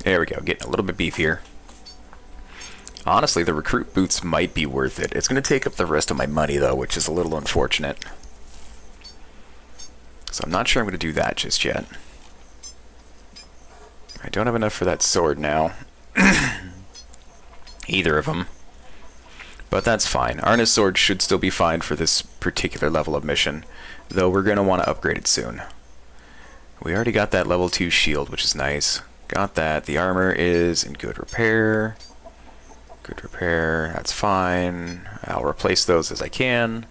There we go, getting a little bit beefier. Honestly, the recruit boots might be worth it. It's going to take up the rest of my money, though, which is a little unfortunate. So I'm not sure I'm going to do that just yet. I don't have enough for that sword now. Either of them. But that's fine. Arna's sword should still be fine for this particular level of mission, though we're going to want to upgrade it soon. We already got that level 2 shield, which is nice. Got that. The armor is in good repair. Good repair, that's fine. I'll replace those as I can.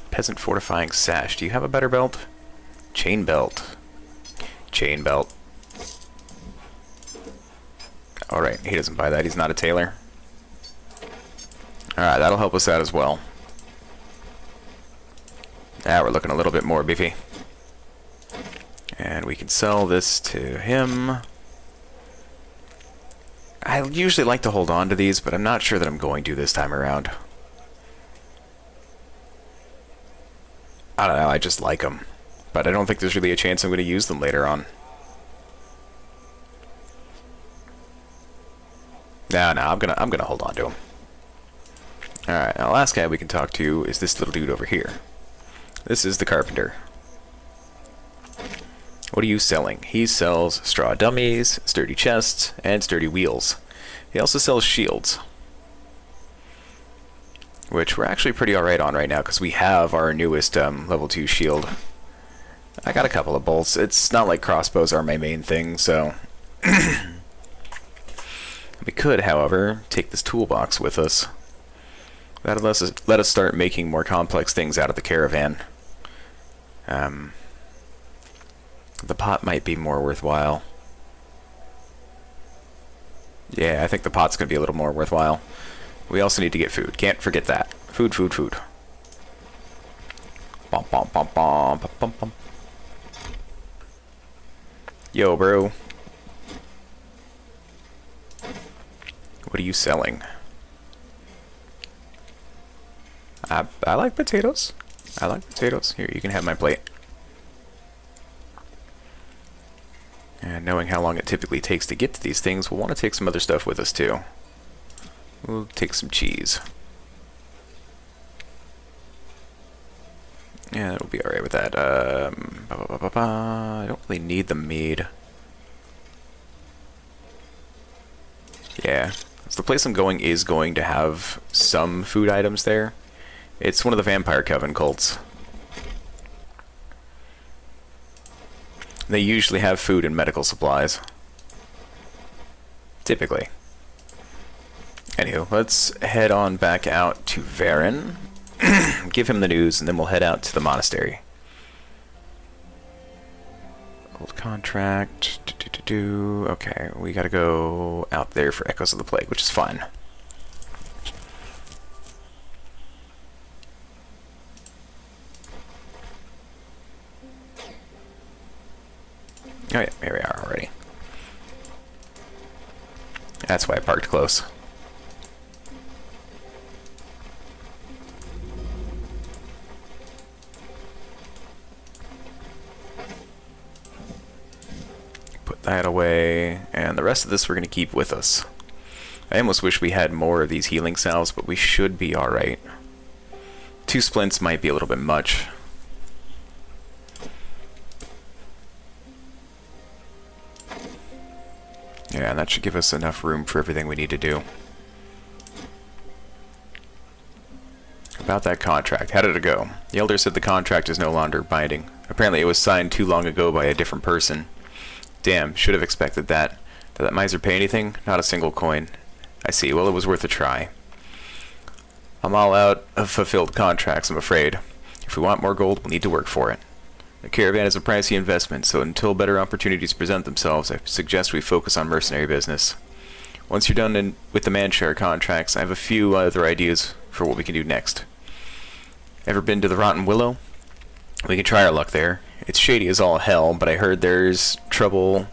Peasant fortifying sash. Do you have a better belt? Chain belt. Chain belt. Alright, he doesn't buy that. He's not a tailor. Alright, that'll help us out as well. Now we're looking a little bit more beefy. And we can sell this to him. I usually like to hold on to these, but I'm not sure that I'm going to this time around. I don't know, I just like them. But I don't think there's really a chance I'm going to use them later on. No, I'm gonna hold on to them. Alright, now the last guy we can talk to is this little dude over here. This is the carpenter. What are you selling? He sells straw dummies, sturdy chests, and sturdy wheels. He also sells shields, which we're actually pretty alright on right now because we have our newest level 2 shield. I got a couple of bolts. It's not like crossbows are my main thing, so... We could, however, take this toolbox with us. That'll let us start making more complex things out of the caravan. The pot might be more worthwhile. Yeah, I think the pot's going to be a little more worthwhile. We also need to get food. Can't forget that. Food, food, food. Bom, bom, bom, bom, bom, bom. Yo, bro. What are you selling? I like potatoes. I like potatoes. Here, you can have my plate. And knowing how long it typically takes to get to these things, we'll want to take some other stuff with us too. We'll take some cheese. Yeah, it'll be alright with that. I don't really need the mead. Yeah. So the place I'm going is going to have some food items there. It's one of the Vampire Coven cults. They usually have food and medical supplies. Typically. Anywho, let's head on back out to Varen. Give him the news, and then we'll head out to the monastery. Old contract. Okay, we gotta go out there for Echoes of the Plague, which is fine. Oh yeah, here we are already. That's why I parked close. Put that away, and the rest of this we're going to keep with us. I almost wish we had more of these healing salves, but we should be alright. 2 splints might be a little bit much. Yeah, that should give us enough room for everything we need to do. About that contract, how did it go? The Elder said the contract is no longer binding. Apparently it was signed too long ago by a different person. Damn, should have expected that. Did that miser pay anything? Not a single coin. I see, well it was worth a try. I'm all out of fulfilled contracts, I'm afraid. If we want more gold, we'll need to work for it. The caravan is a pricey investment, so until better opportunities present themselves, I suggest we focus on mercenary business. Once you're done with the manshare contracts, I have a few other ideas for what we can do next. Ever been to the Rotten Willow? We can try our luck there. It's shady as all hell, but I heard there's trouble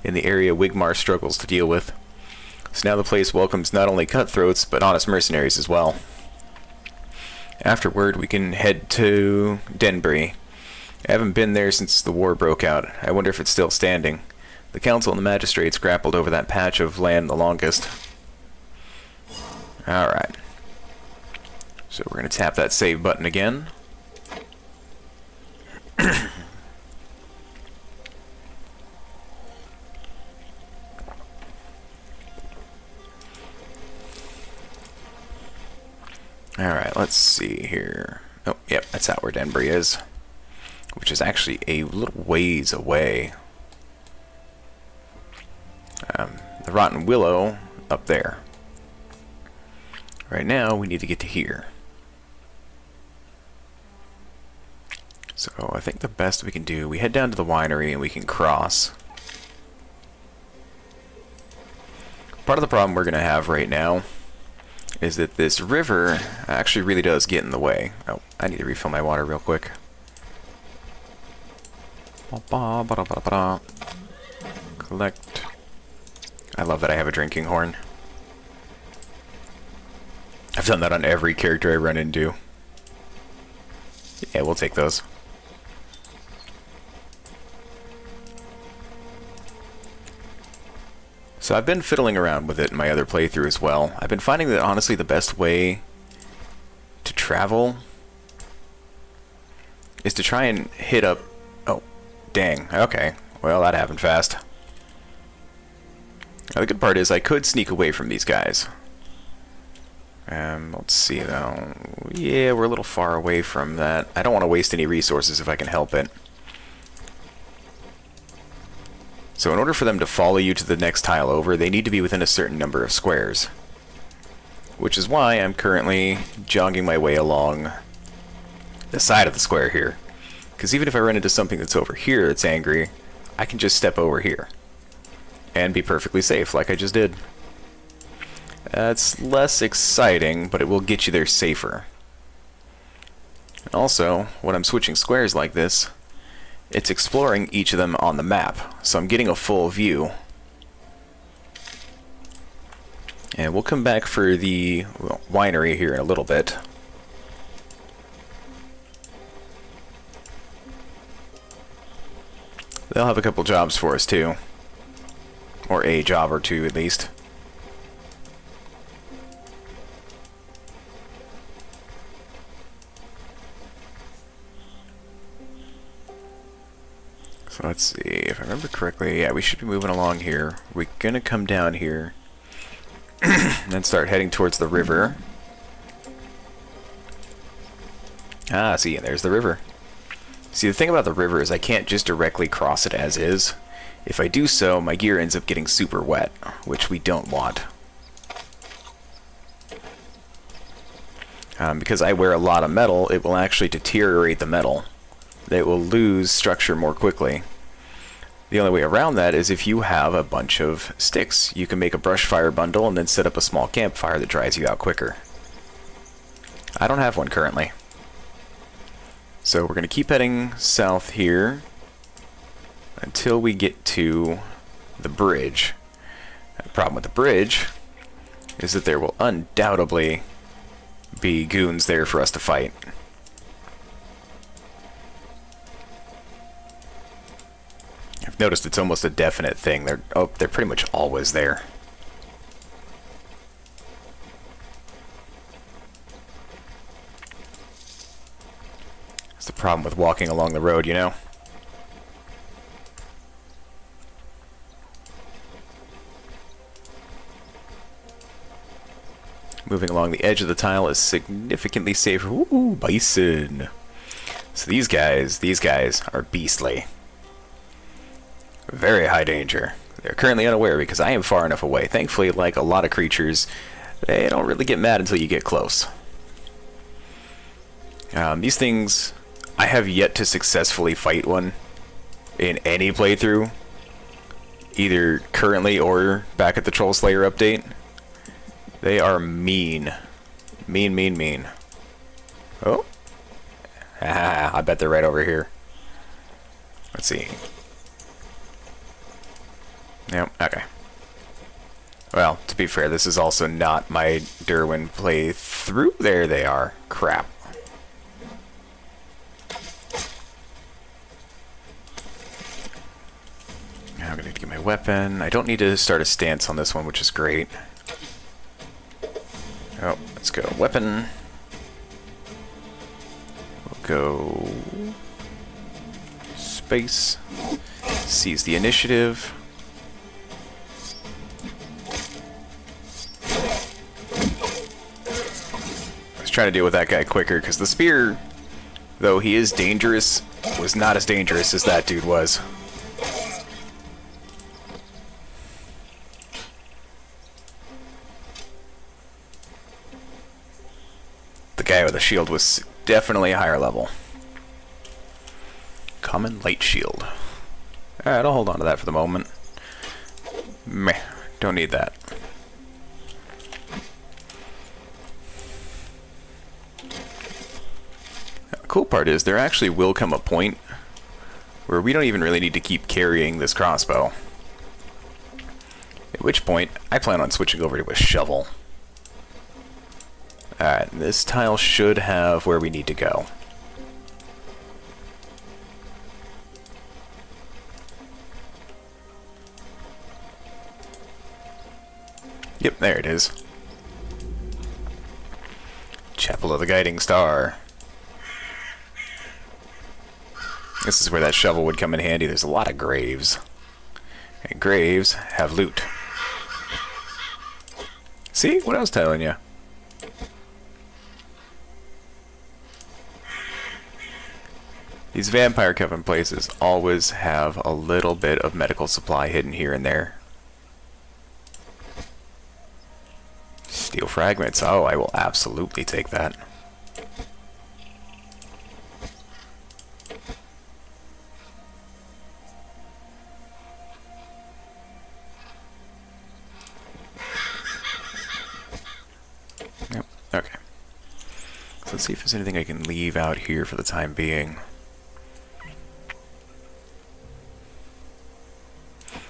in the area Wigmar struggles to deal with. So now the place welcomes not only cutthroats, but honest mercenaries as well. Afterward, we can head to Denbury. I haven't been there since the war broke out. I wonder if it's still standing. The council and the magistrates grappled over that patch of land the longest. Alright. So we're going to tap that save button again. Alright, let's see here. Oh, yep, that's out where Denbury is. Which is actually a little ways away. The Rotten Willow up there. Right now, we need to get to here. So I think the best we can do, we head down to the winery and we can cross. Part of the problem we're going to have right now is that this river actually really does get in the way. Oh, I need to refill my water real quick. Collect. I love that I have a drinking horn. I've done that on every character I run into. Yeah, we'll take those. So I've been fiddling around with it in my other playthrough as well. I've been finding that honestly the best way to travel is to try and hit up... Oh, dang. Okay. Well, that happened fast. Now, the good part is I could sneak away from these guys. Let's see though. Yeah, we're a little far away from that. I don't want to waste any resources if I can help it. So in order for them to follow you to the next tile over, they need to be within a certain number of squares. Which is why I'm currently jogging my way along the side of the square here. Because even if I run into something that's over here that's angry, I can just step over here. And be perfectly safe, like I just did. That's less exciting, but it will get you there safer. Also, when I'm switching squares like this, it's exploring each of them on the map, so I'm getting a full view. And we'll come back for the winery here in a little bit. They'll have a couple jobs for us too. Or a job or two at least. So let's see, if I remember correctly, yeah, we should be moving along here. We're gonna come down here and then start heading towards the river. Ah, see, there's the river. See, the thing about the river is I can't just directly cross it as is. If I do so, my gear ends up getting super wet, which we don't want. Because I wear a lot of metal, it will actually deteriorate the metal. It will lose structure more quickly. The only way around that is if you have a bunch of sticks. You can make a brush fire bundle and then set up a small campfire that dries you out quicker. I don't have one currently. So we're going to keep heading south here until we get to the bridge. The problem with the bridge is that there will undoubtedly be goons there for us to fight. I've noticed it's almost a definite thing. They're pretty much always there. It's the problem with walking along the road, you know? Moving along the edge of the tile is significantly safer. Ooh, bison. So these guys are beastly. Very high danger. They're currently unaware because I am far enough away. Thankfully, like a lot of creatures, they don't really get mad until you get close. These things, I have yet to successfully fight one in any playthrough, either currently or back at the Troll Slayer update. They are mean. Mean, mean, mean. Oh. I bet they're right over here. Let's see. Yep, okay. Well, to be fair, this is also not my Derwin playthrough. There they are. Crap. Now I'm going to need to get my weapon. I don't need to start a stance on this one, which is great. Oh, let's go. Weapon. We'll go... space. Seize the initiative. I was trying to deal with that guy quicker, because the spear, though he is dangerous, was not as dangerous as that dude was. The guy with the shield was definitely a higher level. Common light shield. Alright, I'll hold on to that for the moment. Meh, don't need that. The cool part is there actually will come a point where we don't even really need to keep carrying this crossbow. At which point, I plan on switching over to a shovel. Alright, this tile should have where we need to go. Yep, there it is. Chapel of the Guiding Star. This is where that shovel would come in handy. There's a lot of graves. And graves have loot. See? What I was telling you. These Vampire Coven places always have a little bit of medical supply hidden here and there. Steel fragments. Oh, I will absolutely take that. Yep, okay. So let's see if there's anything I can leave out here for the time being.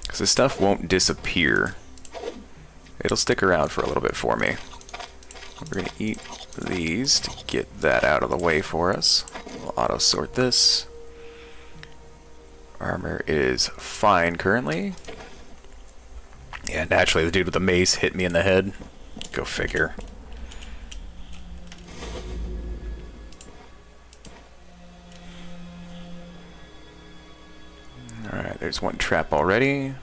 Because this stuff won't disappear. It'll stick around for a little bit for me. We're going to eat these to get that out of the way for us. We'll auto-sort this. Armor is fine currently. Yeah, naturally the dude with the mace hit me in the head. Go figure. there's one trap already.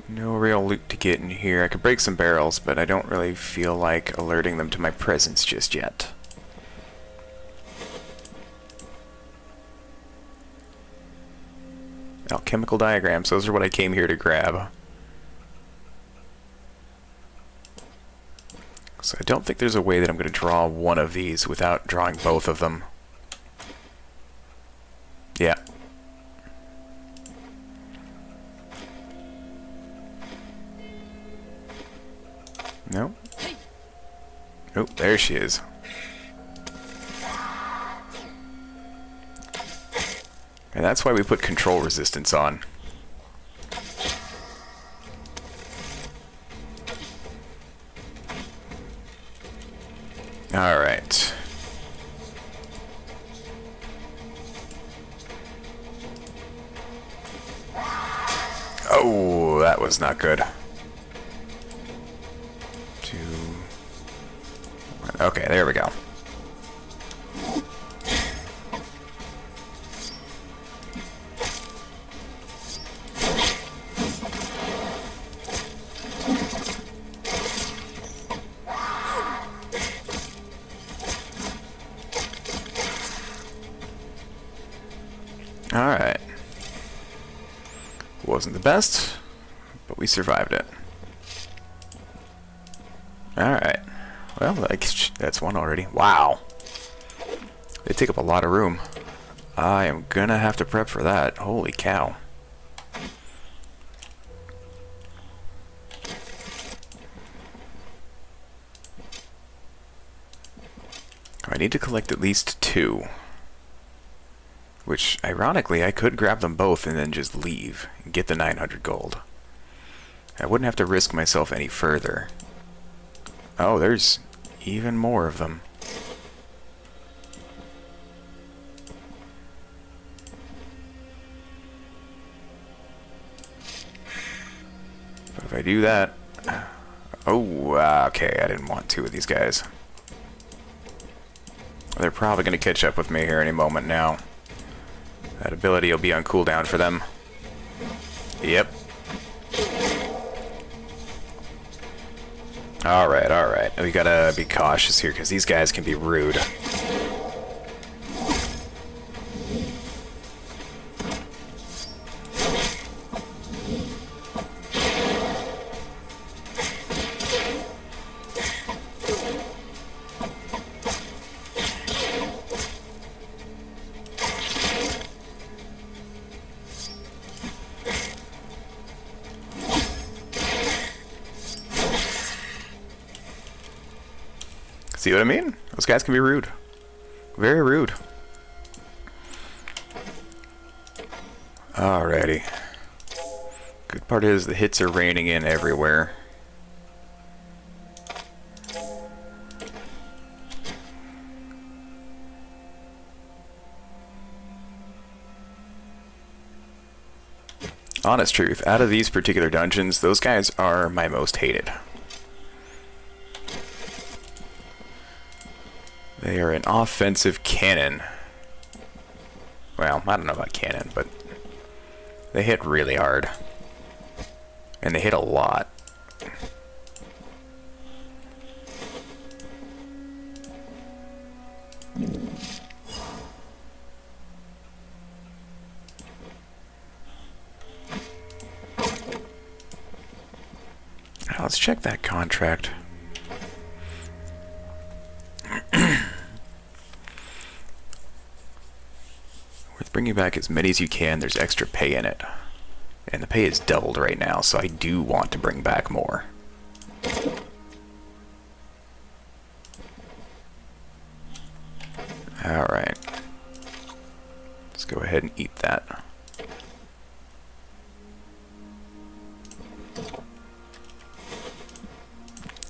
No real loot to get in here. I could break some barrels, but I don't really feel like alerting them to my presence just yet. Alchemical diagrams, those are what I came here to grab. So I don't think there's a way that I'm going to draw one of these without drawing both of them. Yeah. No. Oh, there she is. And that's why we put control resistance on. Alright. Oh, that was not good. Okay, there we go. Alright. Wasn't the best, but we survived it. Alright. Well, that's one already. Wow. They take up a lot of room. I am gonna have to prep for that. Holy cow. I need to collect at least 2. Which, ironically, I could grab them both and then just leave and get the 900 gold. I wouldn't have to risk myself any further. Oh, there's even more of them. But if I do that... Oh, okay, I didn't want 2 of these guys. They're probably going to catch up with me here any moment now. That ability will be on cooldown for them. Yep. Alright, alright. We gotta be cautious here, because these guys can be rude. See what I mean? Those guys can be rude. Very rude. Alrighty. Good part is the hits are raining in everywhere. Honest truth, out of these particular dungeons, those guys are my most hated. They are an offensive cannon. Well, I don't know about cannon, but they hit really hard. And they hit a lot. Now, let's check that contract. Bring you back as many as you can. There's extra pay in it. And the pay is doubled right now, so I do want to bring back more. Alright. Let's go ahead and eat that.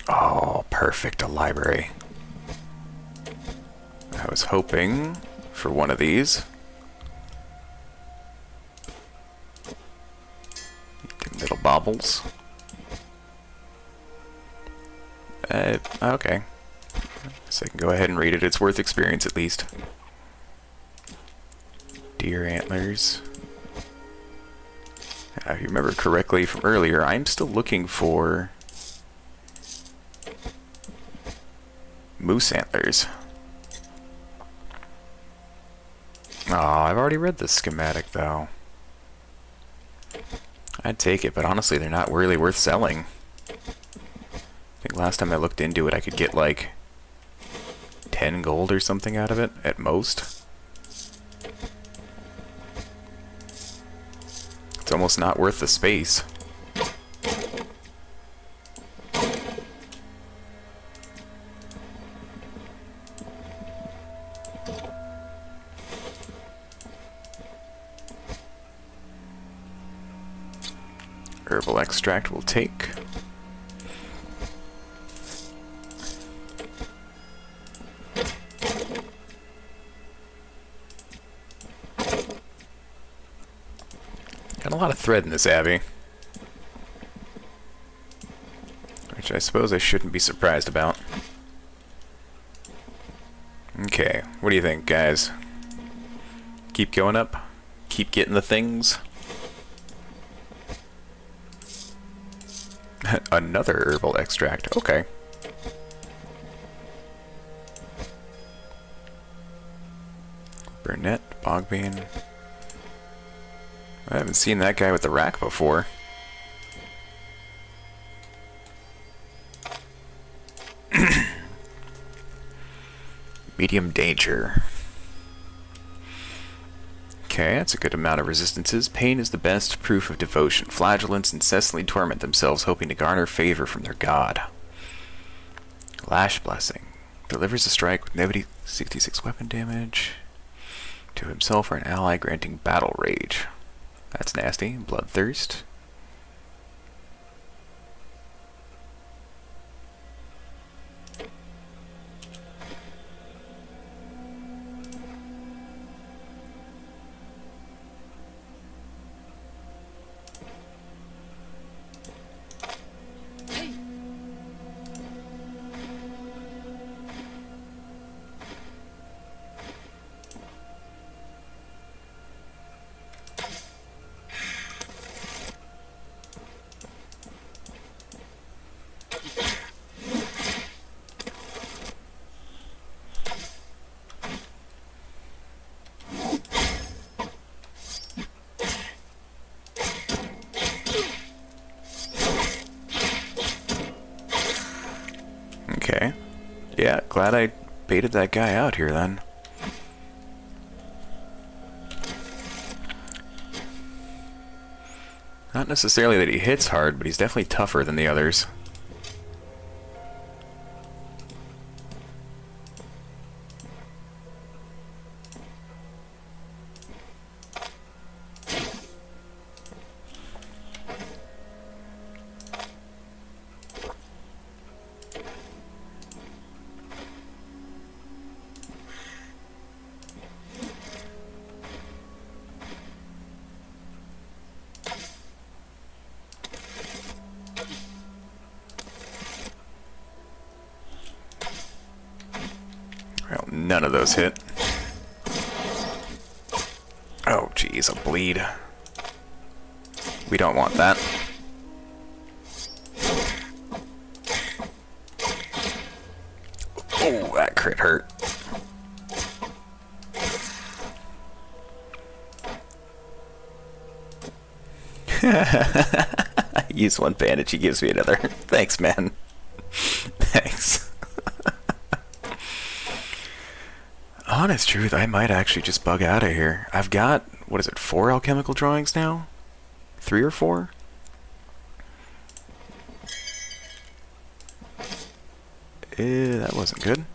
Oh, perfect. A library. I was hoping for one of these. Little baubles. Okay. So I can go ahead and read it. It's worth experience at least. Deer antlers. If you remember correctly from earlier, I'm still looking for moose antlers. Oh, I've already read this schematic though. I'd take it, but honestly, they're not really worth selling. I think last time I looked into it, I could get like 10 gold or something out of it, at most. It's almost not worth the space. Herbal extract will take. Got a lot of thread in this abbey, which I suppose I shouldn't be surprised about. Okay, what do you think, guys? Keep going up? Keep getting the things? Another herbal extract. Okay. Burnett, bogbean. I haven't seen that guy with the rack before. Medium danger. Okay, that's a good amount of resistances. Pain is the best proof of devotion. Flagellants incessantly torment themselves, hoping to garner favor from their god. Lash Blessing. Delivers a strike with negative 66 weapon damage to himself or an ally, granting battle rage. That's nasty. Bloodthirst. Okay. Yeah, glad I baited that guy out here then. Not necessarily that he hits hard, but he's definitely tougher than the others. Well, none of those hit. Oh, geez, a bleed. We don't want that. Oh, that crit hurt. Use one bandage, he gives me another. Thanks, man. Thanks. Honest truth, I might actually just bug out of here. I've got, what is it, 4 alchemical drawings now? 3 or 4? That wasn't good.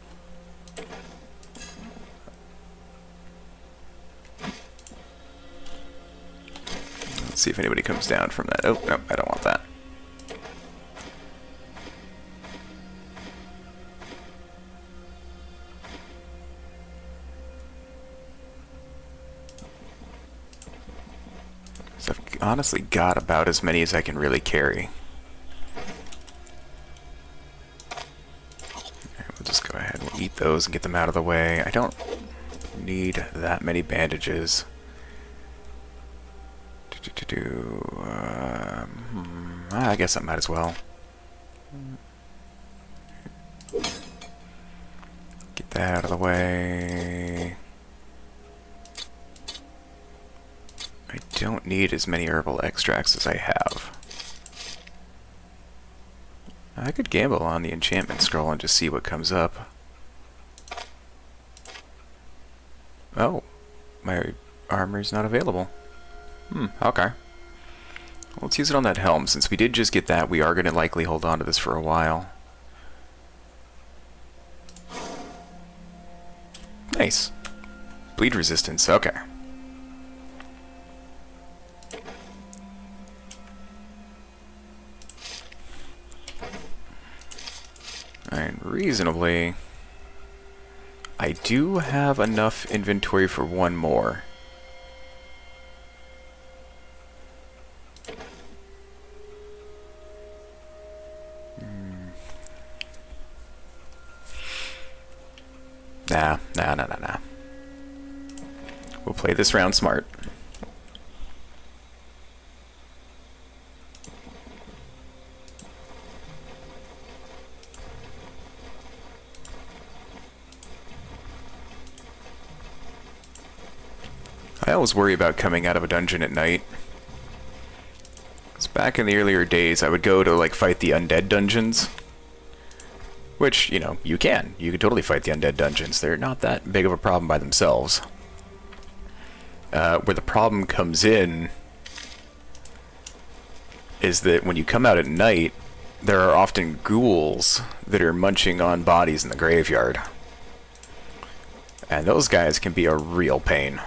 Let's see if anybody comes down from that. Oh, no, I don't want that. So I've honestly got about as many as I can really carry. We'll just go ahead and eat those and get them out of the way. I don't need that many bandages. I guess I might as well. Get that out of the way. I don't need as many herbal extracts as I have. I could gamble on the enchantment scroll and just see what comes up. Oh, my armor's not available. Okay. Let's use it on that helm. Since we did just get that, we are going to likely hold on to this for a while. Nice. Bleed resistance, okay. And reasonably, I do have enough inventory for one more. Nah. We'll play this round smart. I always worry about coming out of a dungeon at night. 'Cause back in the earlier days, I would go to, like, fight the undead dungeons. Which, you know, you can. You can totally fight the undead dungeons. They're not that big of a problem by themselves. Where the problem comes in is that when you come out at night, there are often ghouls that are munching on bodies in the graveyard. And those guys can be a real pain.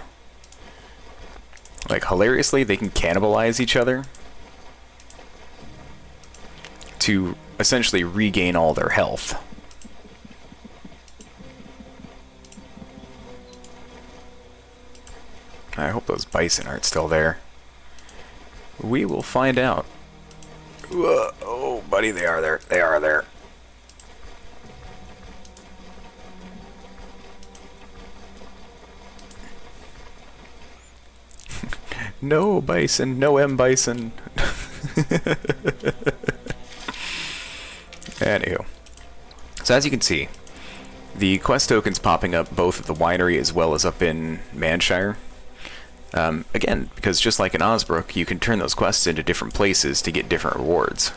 Like, hilariously, they can cannibalize each other to essentially regain all their health. I hope those bison aren't still there. We will find out. Oh, buddy, they are there. They are there. No bison, no M bison. Anywho. So as you can see, the quest tokens popping up both at the winery as well as up in Manshire. Again, because just like in Osbrook, you can turn those quests into different places to get different rewards.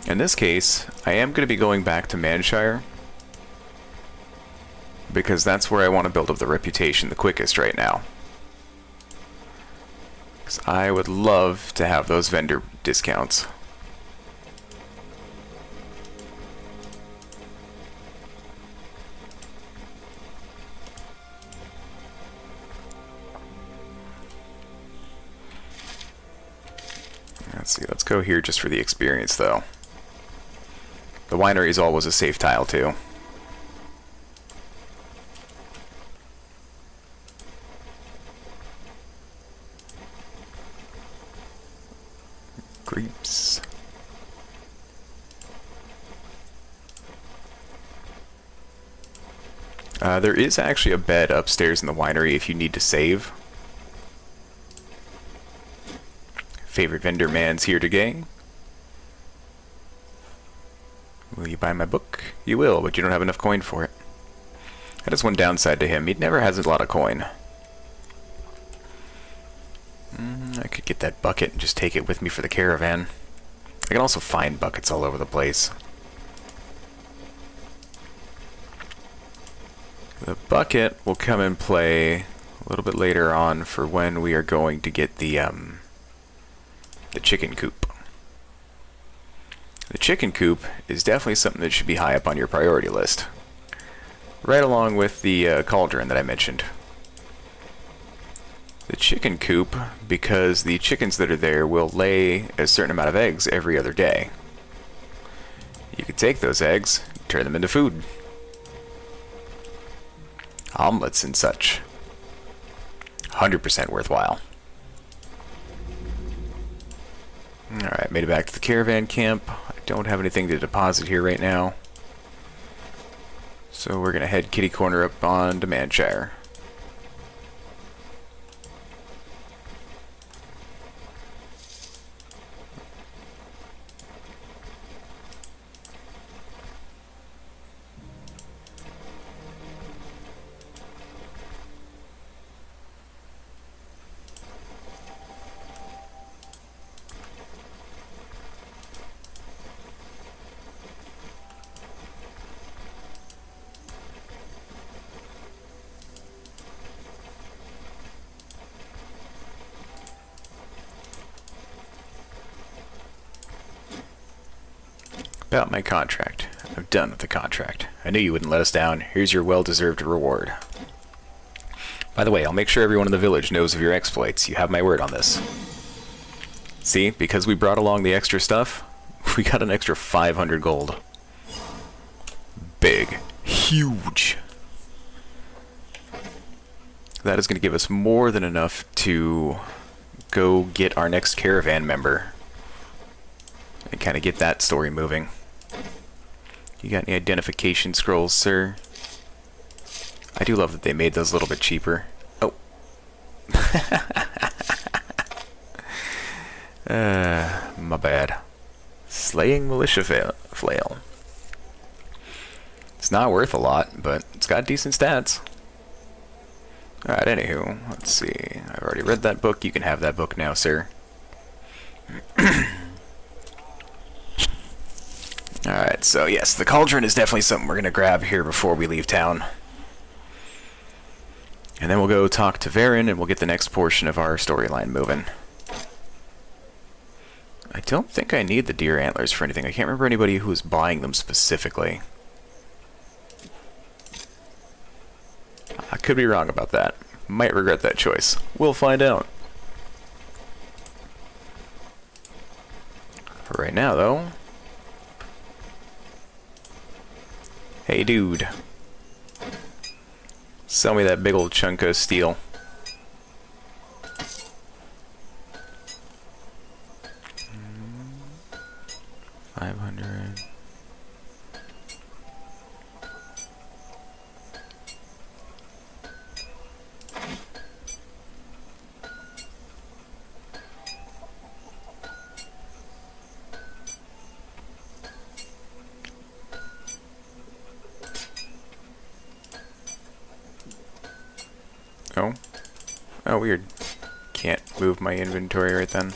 In this case, I am going to be going back to Manshire, because that's where I want to build up the reputation the quickest right now. Because I would love to have those vendor discounts. Let's see, let's go here just for the experience, though. The winery is always a safe tile, too. Creeps. There is actually a bed upstairs in the winery if you need to save. Favorite vendor man's here today. Will you buy my book? You will, but you don't have enough coin for it. That is one downside to him. He never has a lot of coin. I could get that bucket and just take it with me for the caravan. I can also find buckets all over the place. The bucket will come in play a little bit later on for when we are going to get the chicken coop. The chicken coop is definitely something that should be high up on your priority list. Right along with the cauldron that I mentioned. The chicken coop, because the chickens that are there will lay a certain amount of eggs every other day. You can take those eggs, turn them into food. Omelets and such. 100% worthwhile. Alright, made it back to the caravan camp. I don't have anything to deposit here right now. So we're going to head kitty corner up on to Manshire. About my contract. I'm done with the contract. I knew you wouldn't let us down. Here's your well-deserved reward. By the way, I'll make sure everyone in the village knows of your exploits. You have my word on this. See, because we brought along the extra stuff, we got an extra 500 gold. Big. Huge. That is going to give us more than enough to go get our next caravan member and kind of get that story moving. You got any identification scrolls, sir? I do love that they made those a little bit cheaper. Oh. My bad. Slaying militia flail. It's not worth a lot, but it's got decent stats. Alright, anywho, let's see. I've already read that book. You can have that book now, sir. Alright, so yes, the cauldron is definitely something we're going to grab here before we leave town. And then we'll go talk to Varen, and we'll get the next portion of our storyline moving. I don't think I need the deer antlers for anything. I can't remember anybody who was buying them specifically. I could be wrong about that. Might regret that choice. We'll find out. For right now, though... Hey, dude. Sell me that big old chunk of steel. $500. Oh. Oh, weird. Can't move my inventory right then.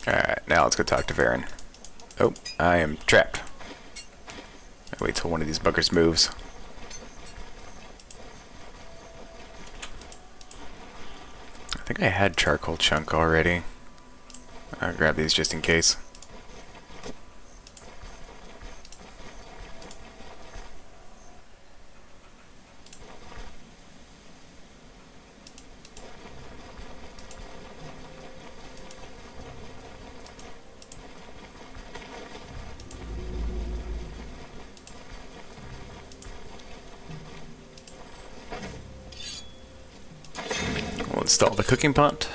Alright, now let's go talk to Varen. Oh, I am trapped. I'll wait till one of these buggers moves. I think I had charcoal chunk already. I'll grab these just in case. We'll install the cooking pot.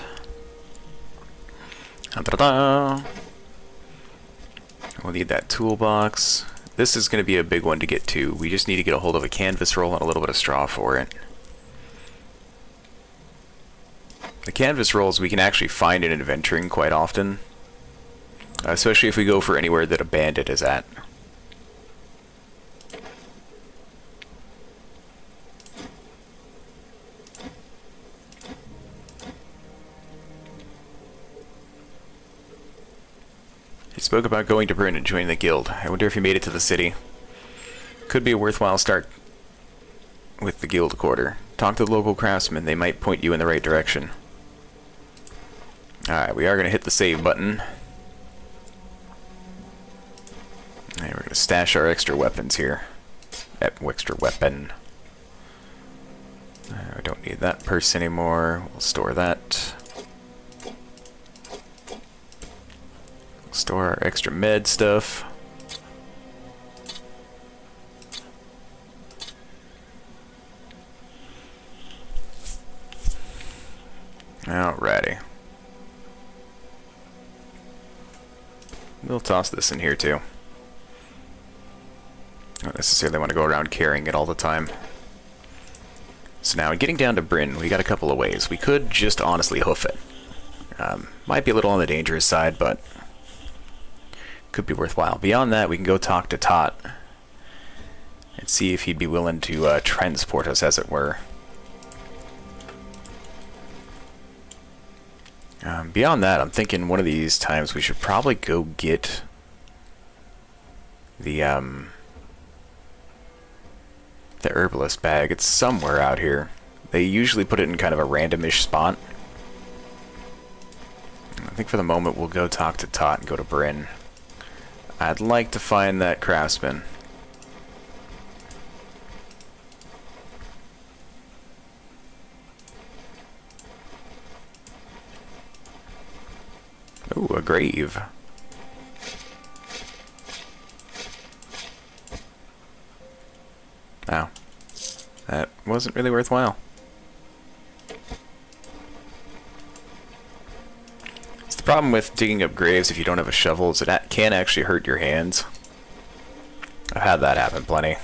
Ta-da-da! We'll need that toolbox. This is going to be a big one to get to. We just need to get a hold of a canvas roll and a little bit of straw for it. The canvas rolls we can actually find in adventuring quite often. Especially if we go for anywhere that a bandit is at. He spoke about going to Bryn and joining the guild. I wonder if he made it to the city. Could be a worthwhile start with the guild quarter. Talk to the local craftsmen. They might point you in the right direction. Alright, we are going to hit the save button. And we're going to stash our extra weapons here. Extra weapon. I don't need that purse anymore. We'll store that. Store our extra med stuff. Alrighty. We'll toss this in here too. Don't necessarily want to go around carrying it all the time. So now, getting down to Bryn, we got a couple of ways. We could just honestly hoof it. Might be a little on the dangerous side, but could be worthwhile. Beyond that, we can go talk to Tot and see if he'd be willing to transport us, as it were. Beyond that, I'm thinking one of these times we should probably go get the The herbalist bag, it's somewhere out here. They usually put it in kind of a randomish spot. I think for the moment we'll go talk to Tot and go to Bryn. I'd like to find that craftsman. Ooh, a grave. Oh. That wasn't really worthwhile. It's the problem with digging up graves if you don't have a shovel is it can actually hurt your hands. I've had that happen plenty.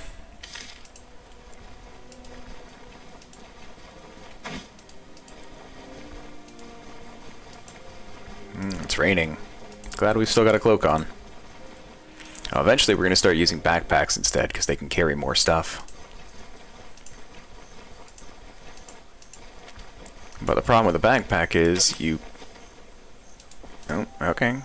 It's raining. Glad we've still got a cloak on. Eventually we're going to start using backpacks instead because they can carry more stuff. But the problem with a backpack is you... Oh, okay.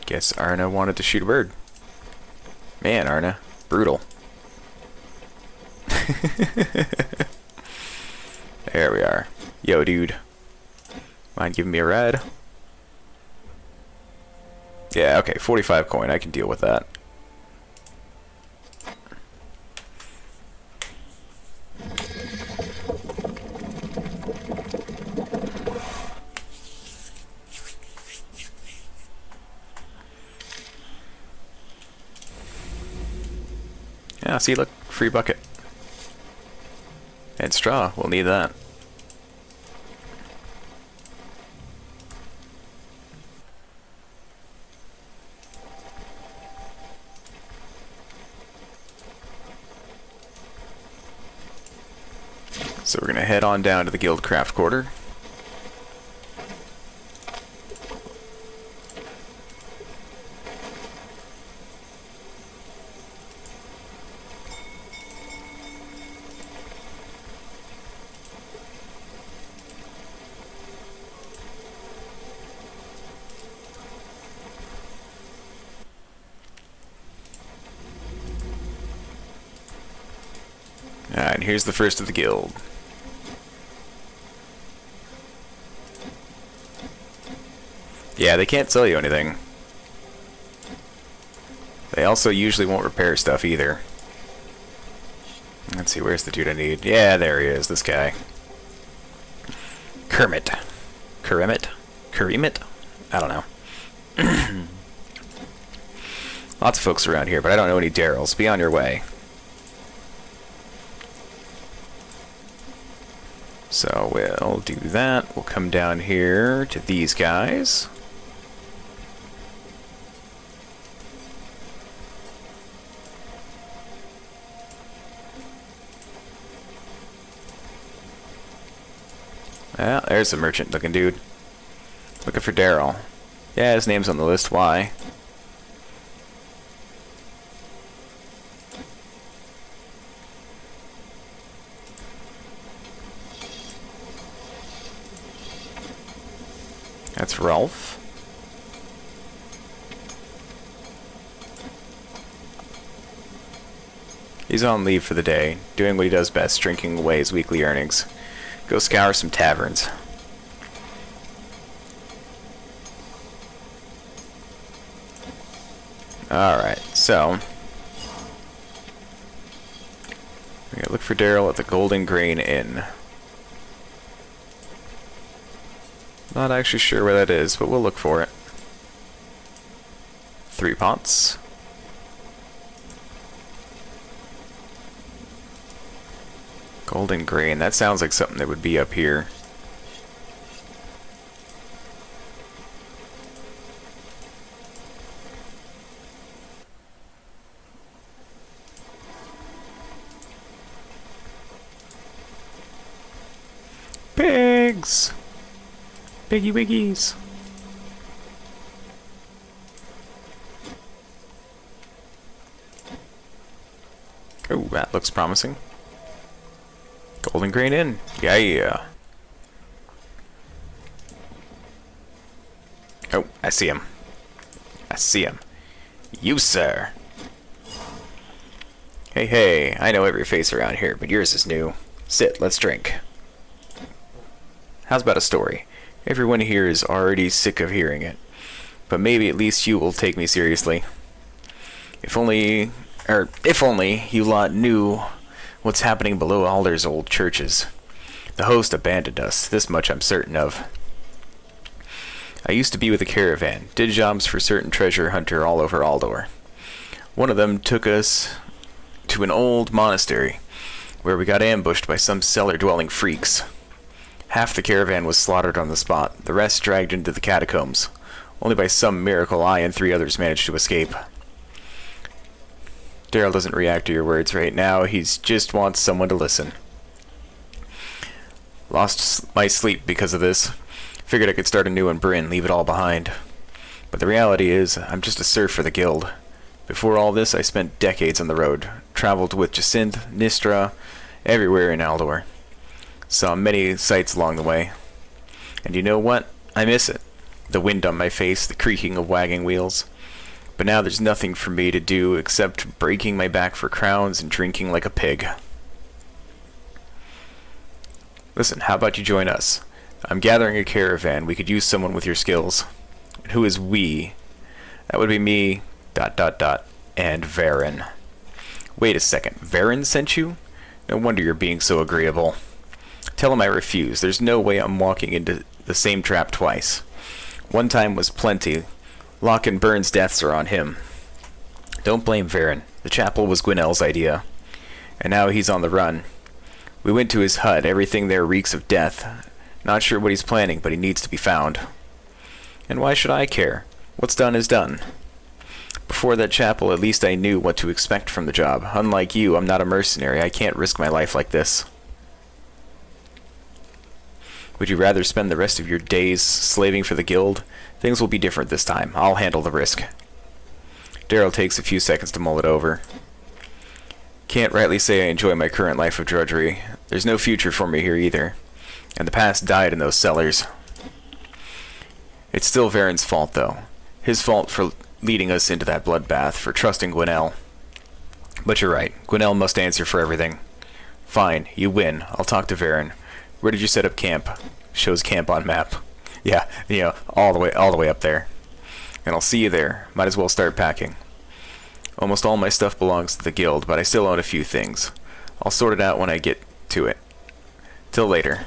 Guess Arna wanted to shoot a bird. Man, Arna. Brutal. There we are. Yo, dude. Mind giving me a ride? Yeah, okay. 45 coin. I can deal with that. Yeah, see, look, free bucket. And straw, we'll need that. So we're gonna head on down to the guild craft quarter. Alright, and here's the first of the guild. Yeah, they can't sell you anything. They also usually won't repair stuff either. Let's see, where's the dude I need? Yeah, there he is, this guy. Kermit. Kermit? Kermit? I don't know. Lots of folks around here, but I don't know any Daryls. Be on your way. So we'll do that. We'll come down here to these guys. Yeah, there's a merchant looking dude. Looking for Daryl. Yeah, his name's on the list. Why? That's Rolf. He's on leave for the day, doing what he does best, drinking away his weekly earnings. Go scour some taverns. Alright, so we gotta look for Daryl at the Golden Grain Inn. Not actually sure where that is, but we'll look for it. 3 pots. Golden Grain, that sounds like something that would be up here. Pigs! Piggy wiggies! Oh, that looks promising. Golden Grain Inn. Yeah. Oh, I see him. I see him. You, sir. Hey, hey, I know every face around here, but yours is new. Sit, let's drink. How's about a story? Everyone here is already sick of hearing it. But maybe at least you will take me seriously. If only you lot knew what's happening below Alder's old churches. The host abandoned us, this much I'm certain of. I used to be with a caravan, did jobs for certain treasure hunter all over Aldor. One of them took us to an old monastery, where we got ambushed by some cellar-dwelling freaks. Half the caravan was slaughtered on the spot, the rest dragged into the catacombs. Only by some miracle I and 3 others managed to escape. Daryl doesn't react to your words right now, he just wants someone to listen. Lost my sleep because of this. Figured I could start anew in Bryn, leave it all behind. But the reality is, I'm just a serf for the guild. Before all this, I spent decades on the road. Traveled with Jacinth, Nistra, everywhere in Aldor. Saw many sights along the way. And you know what? I miss it. The wind on my face, the creaking of wagging wheels. But now there's nothing for me to do except breaking my back for crowns and drinking like a pig. Listen, how about you join us? I'm gathering a caravan. We could use someone with your skills. And who is we? That would be me, ... and Varen. Wait a second. Varen sent you? No wonder you're being so agreeable. Tell him I refuse. There's no way I'm walking into the same trap twice. One time was plenty. Locke and Byrne's deaths are on him. Don't blame Varen. The chapel was Gwinnell's idea. And now he's on the run. We went to his hut. Everything there reeks of death. Not sure what he's planning, but he needs to be found. And why should I care? What's done is done. Before that chapel, at least I knew what to expect from the job. Unlike you, I'm not a mercenary. I can't risk my life like this. Would you rather spend the rest of your days slaving for the guild? Things will be different this time. I'll handle the risk. Daryl takes a few seconds to mull it over. Can't rightly say I enjoy my current life of drudgery. There's no future for me here either. And the past died in those cellars. It's still Varen's fault, though. His fault for leading us into that bloodbath, for trusting Gwinnell. But you're right. Gwinnell must answer for everything. Fine, you win. I'll talk to Varen. Where did you set up camp? Shows camp on map. Yeah, all the way up there. And I'll see you there. Might as well start packing. Almost all my stuff belongs to the guild, but I still own a few things. I'll sort it out when I get to it. Till later.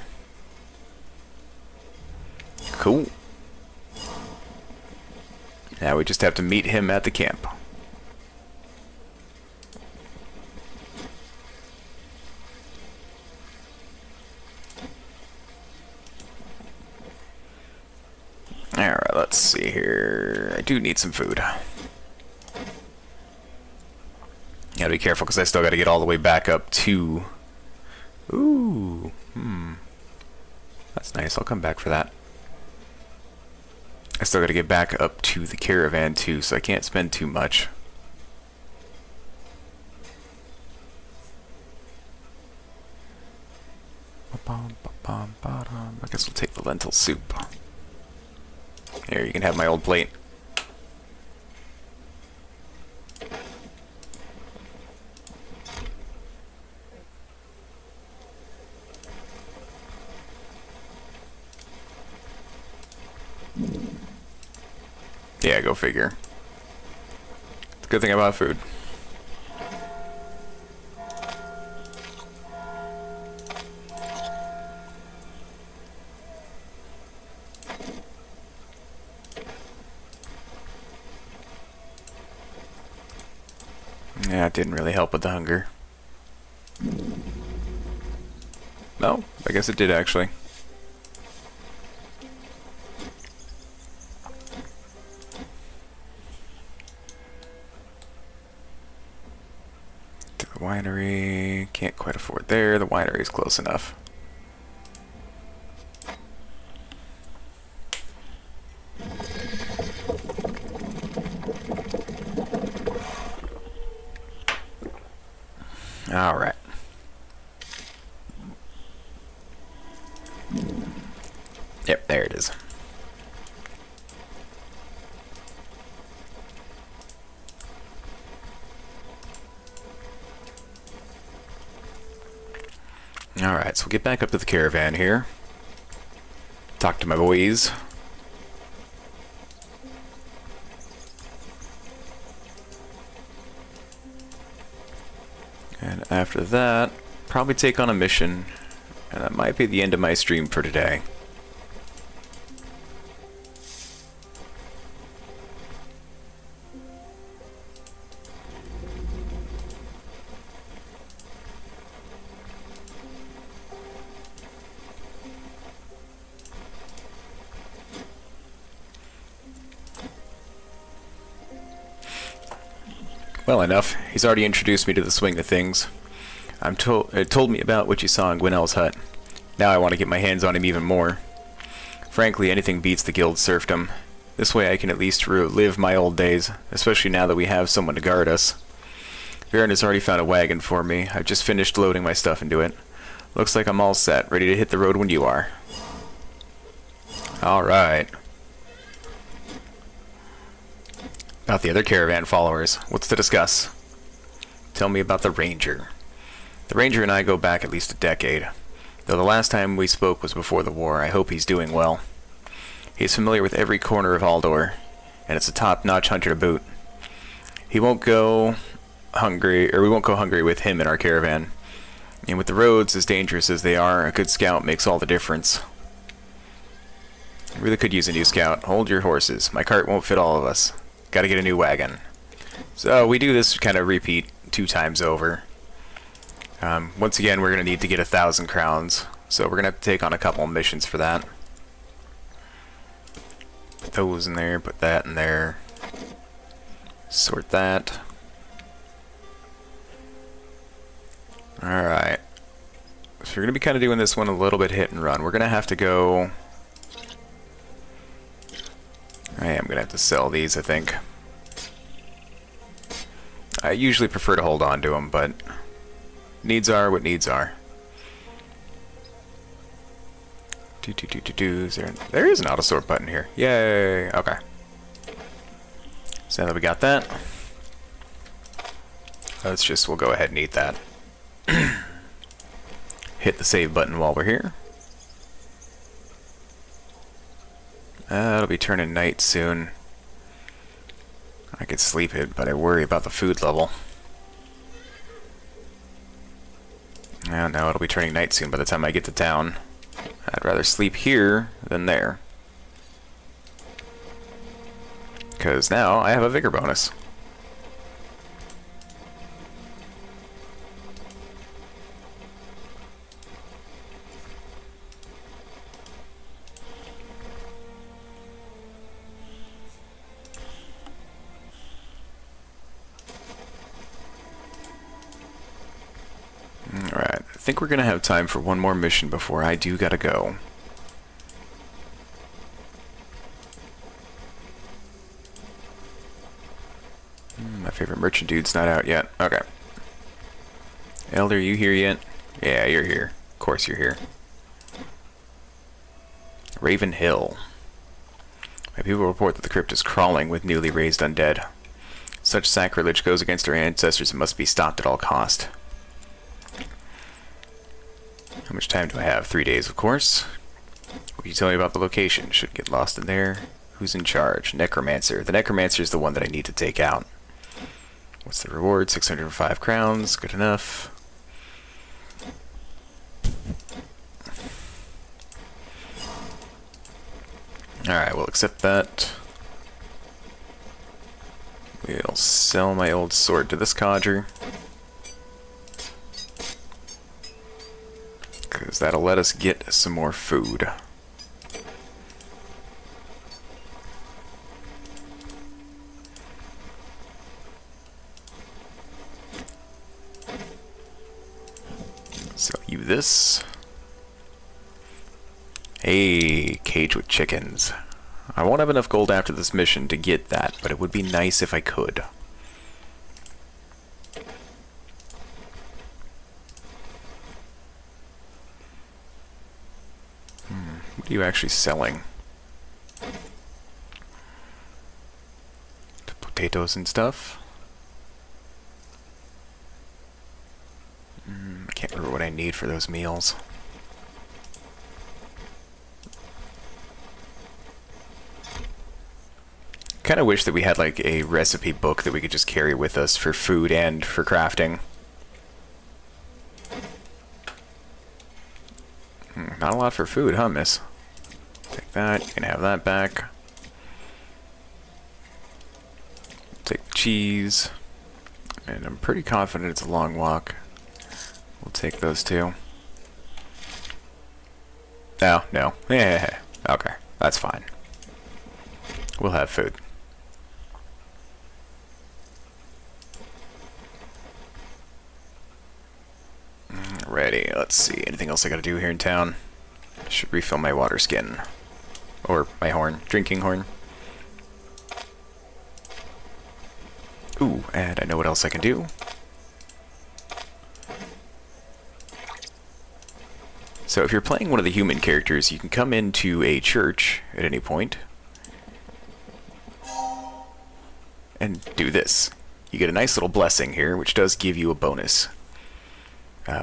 Cool. Now we just have to meet him at the camp. Alright, let's see here. I do need some food. Gotta be careful because I still gotta get all the way back up to... Ooh. That's nice. I'll come back for that. I still gotta get back up to the caravan too, so I can't spend too much. I guess we'll take the lentil soup. Here, you can have my old plate. Yeah, go figure. It's a good thing about food. Yeah, it didn't really help with the hunger. No, I guess it did actually. To the winery. Can't quite afford there. The winery is close enough. All right. Yep, there it is. Alright, so we'll get back up to the caravan here. Talk to my boys. And after that, probably take on a mission. And that might be the end of my stream for today. Well enough. He's already introduced me to the swing of things. It told me about what you saw in Gwinnell's hut. Now I want to get my hands on him even more. Frankly, anything beats the guild serfdom. This way I can at least relive my old days, especially now that we have someone to guard us. Baron has already found a wagon for me. I've just finished loading my stuff into it. Looks like I'm all set, ready to hit the road when you are. Alright. About the other caravan followers, what's to discuss? Tell me about the Ranger. The Ranger and I go back at least a decade. Though the last time we spoke was before the war, I hope he's doing well. He's familiar with every corner of Aldor, and it's a top-notch hunter to boot. We won't go hungry with him in our caravan. And with the roads as dangerous as they are, a good scout makes all the difference. I really could use a new scout. Hold your horses. My cart won't fit all of us. Gotta get a new wagon. So we do this kind of repeat 2 times over. Once again, we're going to need to get 1,000 crowns. So we're going to have to take on a couple of missions for that. Put those in there, put that in there. Sort that. Alright. So we're going to be kind of doing this one a little bit hit and run. We're going to have to go... I am going to have to sell these, I think. I usually prefer to hold on to them, but needs are what needs are. There is an auto sort button here. Yay! Okay. So now that we got that, we'll go ahead and eat that. Hit the save button while we're here. It'll be turning night soon. I could sleep it, but I worry about the food level. Oh, no, it'll be turning night soon by the time I get to town. I'd rather sleep here than there. Because now I have a vigor bonus. Alright, I think we're going to have time for one more mission before I do gotta go. My favorite merchant dude's not out yet. Okay. Elder, you here yet? Yeah, you're here. Of course you're here. Raven Hill. My people report that the crypt is crawling with newly raised undead. Such sacrilege goes against our ancestors and must be stopped at all cost. How much time do I have? 3 days, of course. What can you tell me about the location? Should get lost in there. Who's in charge? Necromancer. The Necromancer is the one that I need to take out. What's the reward? 605 crowns. Good enough. Alright, we'll accept that. We'll sell my old sword to this codger. Because that'll let us get some more food. Sell you this. Hey, cage with chickens. I won't have enough gold after this mission to get that, but it would be nice if I could. What are you actually selling? The potatoes and stuff? I can't remember what I might need for those meals. Kind of wish that we had like a recipe book that we could just carry with us for food and for crafting. Not a lot for food, huh, miss? Take that. You can have that back. Take the cheese. And I'm pretty confident it's a long walk. We'll take those two. Oh, no. Yeah. Okay, that's fine. We'll have food. Ready. Let's see. Anything else I gotta do here in town? Should refill my water skin. Or my horn. Drinking horn. Ooh, and I know what else I can do. So if you're playing one of the human characters, you can come into a church at any point and do this. You get a nice little blessing here, which does give you a bonus.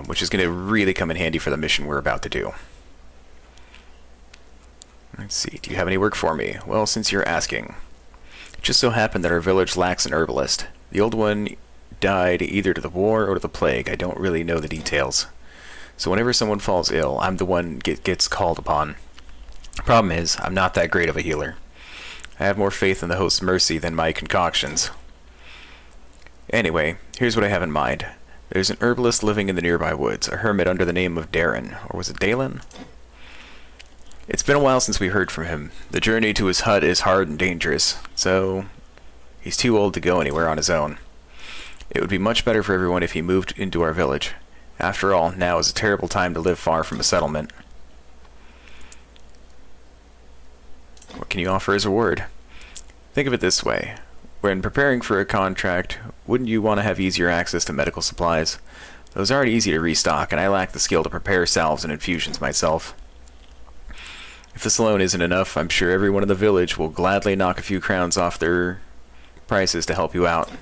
Which is going to really come in handy for the mission we're about to do. Let's see, do you have any work for me? Well, since you're asking. It just so happened that our village lacks an herbalist. The old one died either to the war or to the plague. I don't really know the details. So whenever someone falls ill, I'm the one gets called upon. Problem is, I'm not that great of a healer. I have more faith in the host's mercy than my concoctions. Anyway, here's what I have in mind. There's an herbalist living in the nearby woods, a hermit under the name of Darren, or was it Dalen? It's been a while since we heard from him. The journey to his hut is hard and dangerous, so he's too old to go anywhere on his own. It would be much better for everyone if he moved into our village. After all, now is a terrible time to live far from a settlement. What can you offer as a reward? Think of it this way. When preparing for a contract, wouldn't you want to have easier access to medical supplies? Those aren't easy to restock, and I lack the skill to prepare salves and infusions myself. If this alone isn't enough, I'm sure everyone in the village will gladly knock a few crowns off their prices to help you out.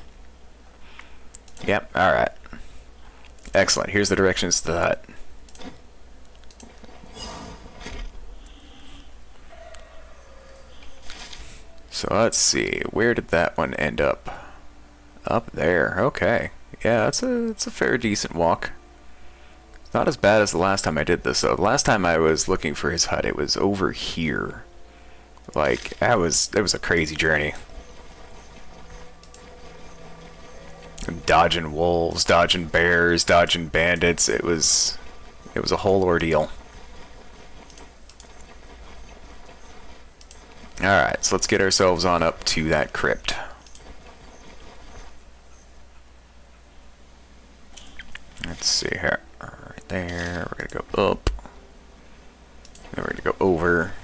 Yep, alright. Excellent, here's the directions to the hut. So let's see, where did that one end up? Up there, okay. Yeah, it's a fair decent walk. It's not as bad as the last time I did this, though. The last time I was looking for his hut, it was over here. Like, it was a crazy journey. Dodging wolves, dodging bears, dodging bandits, it was a whole ordeal. Alright, so let's get ourselves on up to that crypt. Let's see here. Right there. We're going to go up. Then we're going to go over.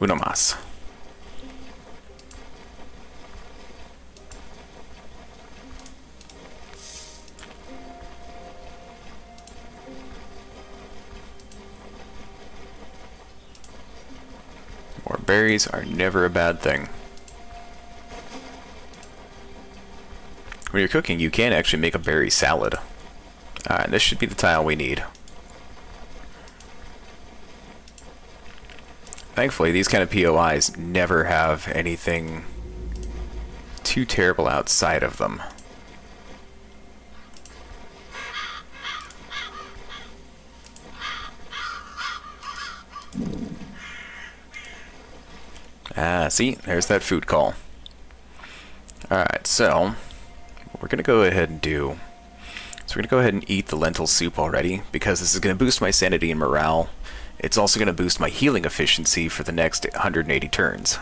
Uno más. More berries are never a bad thing. When you're cooking, you can actually make a berry salad. Alright, this should be the tile we need. Thankfully, these kind of POIs never have anything too terrible outside of them. See, there's that food call. Alright, so what we're going to go ahead and do is we're going to go ahead and eat the lentil soup already, because this is going to boost my sanity and morale. It's also going to boost my healing efficiency for the next 180 turns.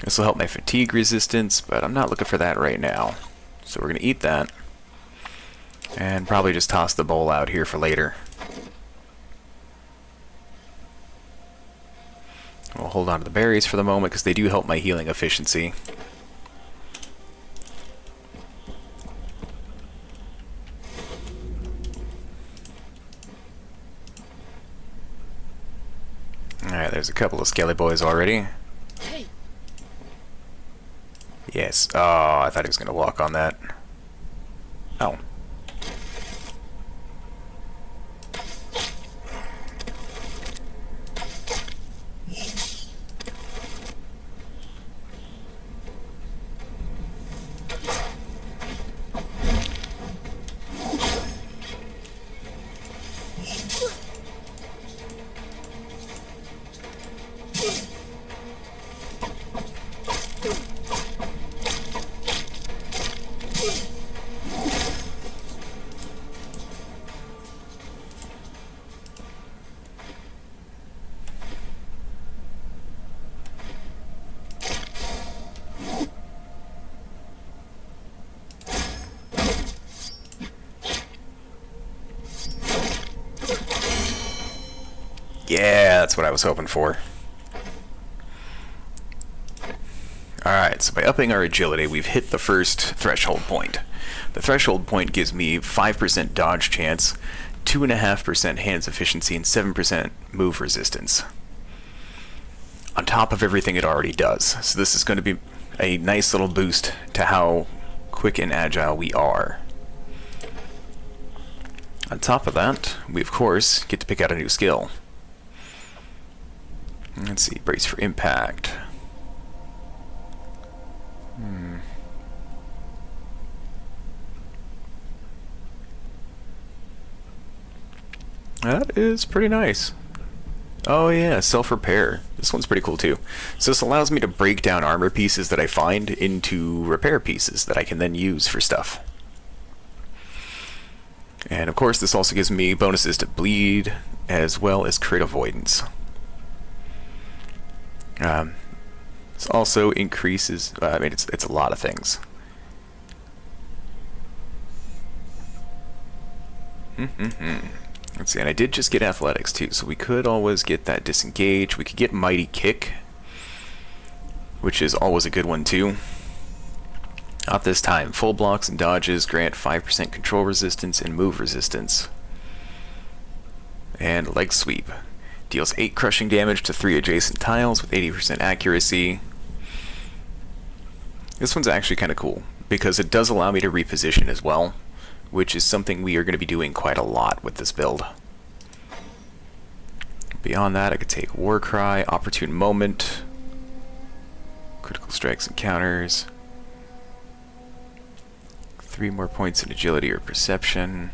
This will help my fatigue resistance, but I'm not looking for that right now. So we're going to eat that, and probably just toss the bowl out here for later. We'll hold on to the berries for the moment because they do help my healing efficiency. Alright, there's a couple of skelly boys already. Hey. Yes. Oh, I thought he was going to walk on that. Oh. Yeah, that's what I was hoping for. Alright, so by upping our agility, we've hit the first threshold point. The threshold point gives me 5% dodge chance, 2.5% hands efficiency, and 7% move resistance. On top of everything it already does. So this is going to be a nice little boost to how quick and agile we are. On top of that, we of course get to pick out a new skill. Let's see, brace for impact. That is pretty nice. Oh yeah, self-repair. This one's pretty cool too. So this allows me to break down armor pieces that I find into repair pieces that I can then use for stuff. And of course this also gives me bonuses to bleed as well as crit avoidance. This also increases, I mean it's a lot of things. Let's see, and I did just get athletics too, so we could always get that disengage. We could get mighty kick, which is always a good one too. Not this time. Full blocks and dodges grant 5% control resistance and move resistance. And leg sweep deals 8 crushing damage to 3 adjacent tiles with 80% accuracy. This one's actually kind of cool because it does allow me to reposition as well, which is something we are going to be doing quite a lot with this build. Beyond that, I could take Warcry, Opportune Moment, Critical Strikes and Counters, 3 more points in Agility or Perception,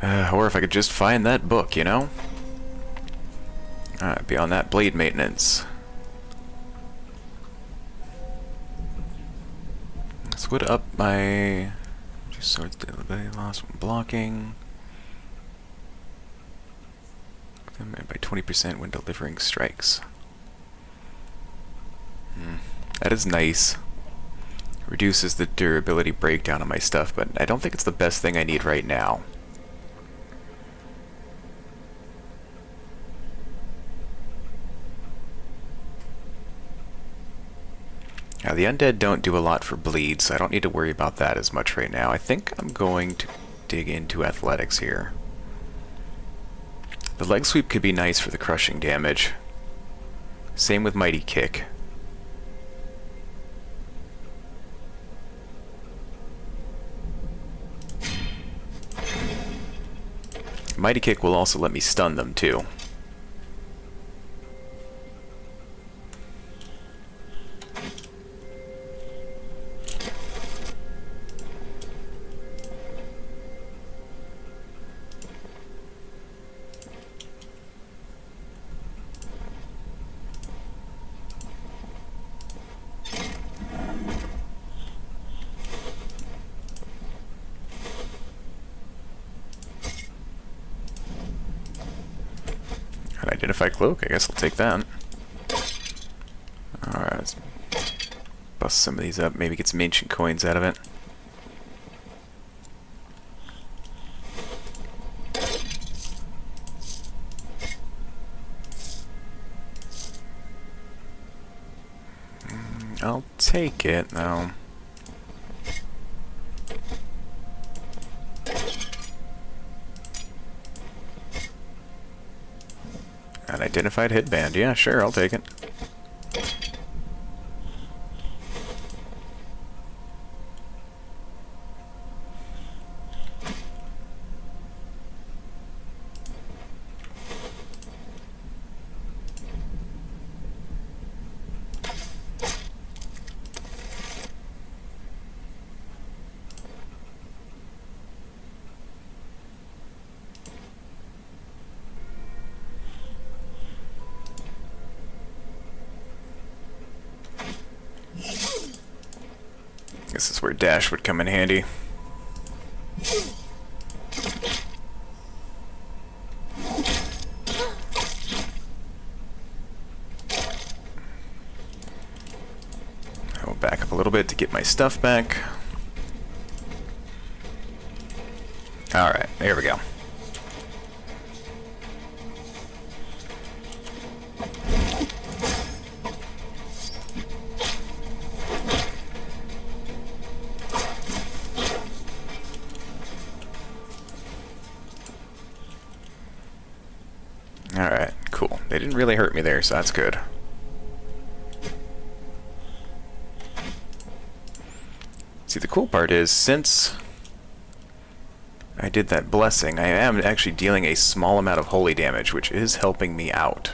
or if I could just find that book, you know? Beyond that, Blade Maintenance. This would up my... Swords ability loss when blocking. By 20% when delivering strikes. That is nice. Reduces the durability breakdown on my stuff, but I don't think it's the best thing I need right now. Now the undead don't do a lot for bleed, so I don't need to worry about that as much right now. I think I'm going to dig into athletics here. The leg sweep could be nice for the crushing damage. Same with mighty kick. Mighty kick will also let me stun them too. Identify cloak, I guess I'll take that. Alright, let's bust some of these up, maybe get some ancient coins out of it. I'll take it, though. Unidentified headband. Yeah, sure, I'll take it. This is where dash would come in handy. I'll back up a little bit to get my stuff back. Alright, there we go. Alright, cool. They didn't really hurt me there, so that's good. See, the cool part is, since I did that blessing, I am actually dealing a small amount of holy damage, which is helping me out.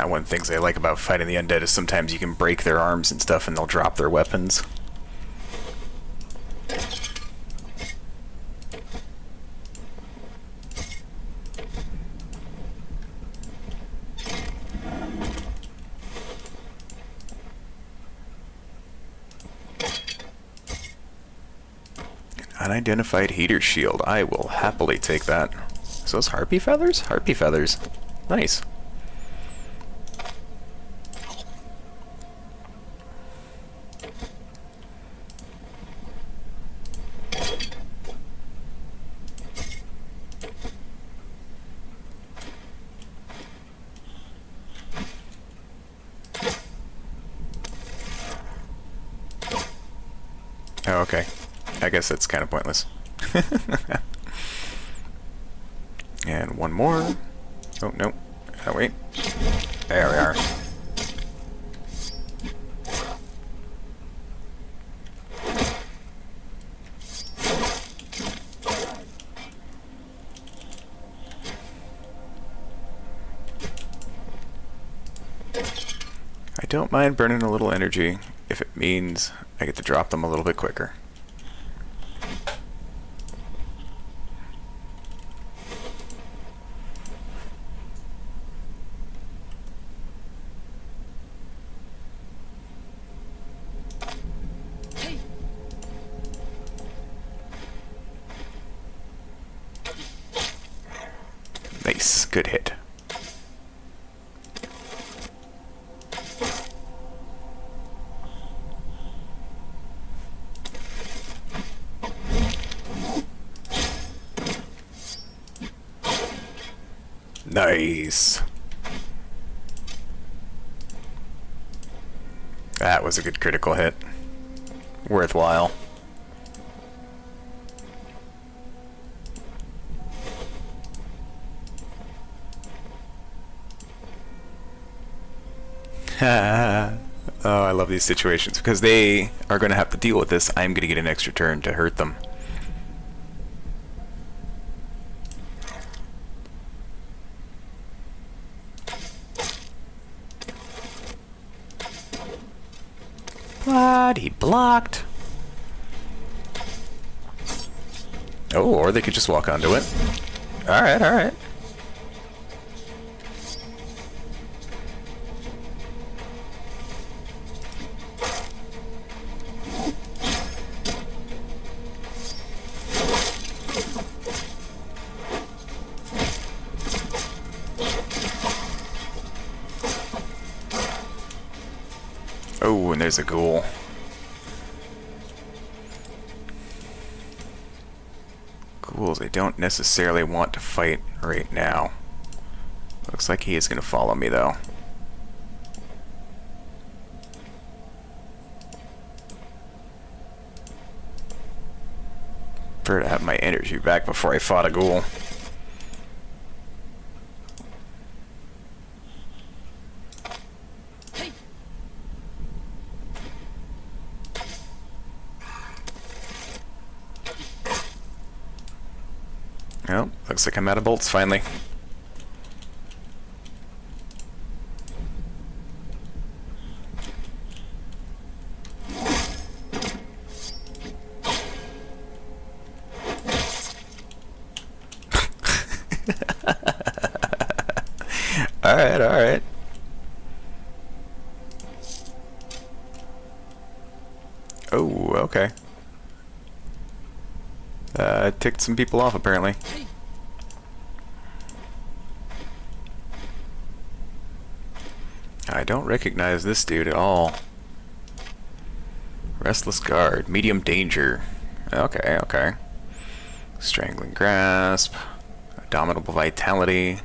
One of the things I like about fighting the undead is sometimes you can break their arms and stuff and they'll drop their weapons. Unidentified heater shield. I will happily take that. So those harpy feathers? Harpy feathers. Nice. Oh, okay. I guess that's kind of pointless. And one more. Oh, no. Oh, wait. There we are. I don't mind burning a little energy if it means I get to drop them a little bit quicker. Nice, good hit. Nice. That was a good critical hit. Worthwhile. Oh, I love these situations because they are going to have to deal with this. I'm going to get an extra turn to hurt them. What? He blocked. Oh, or they could just walk onto it. Alright, alright. Oh, and there's a ghoul. Ghouls I don't necessarily want to fight right now. Looks like he is going to follow me, though. Prefer to have my energy back before I fought a ghoul. Oh, looks like I'm out of bolts finally. Alright, alright. Oh, okay. Ticked some people off apparently. I don't recognize this dude at all. Restless Guard, medium danger. Okay, okay. Strangling Grasp, Indomitable Vitality.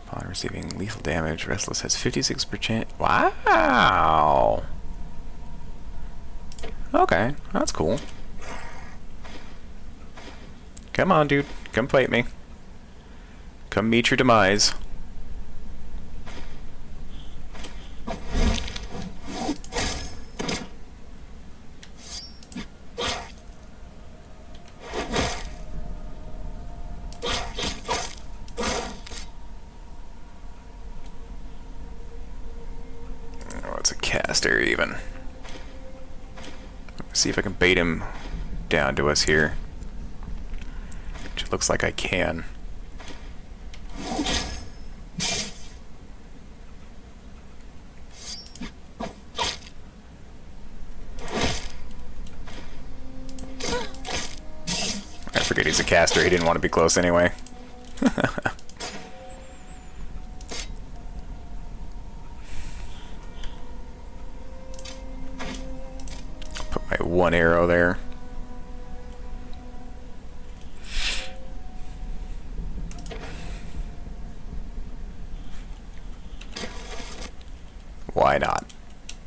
Upon receiving lethal damage, Restless has 56%. Wow! Okay, that's cool. Come on, dude. Come fight me. Come meet your demise. Caster even. Let's see if I can bait him down to us here. Which it looks like I can. I forget he's a caster, he didn't want to be close anyway. One arrow there. Why not?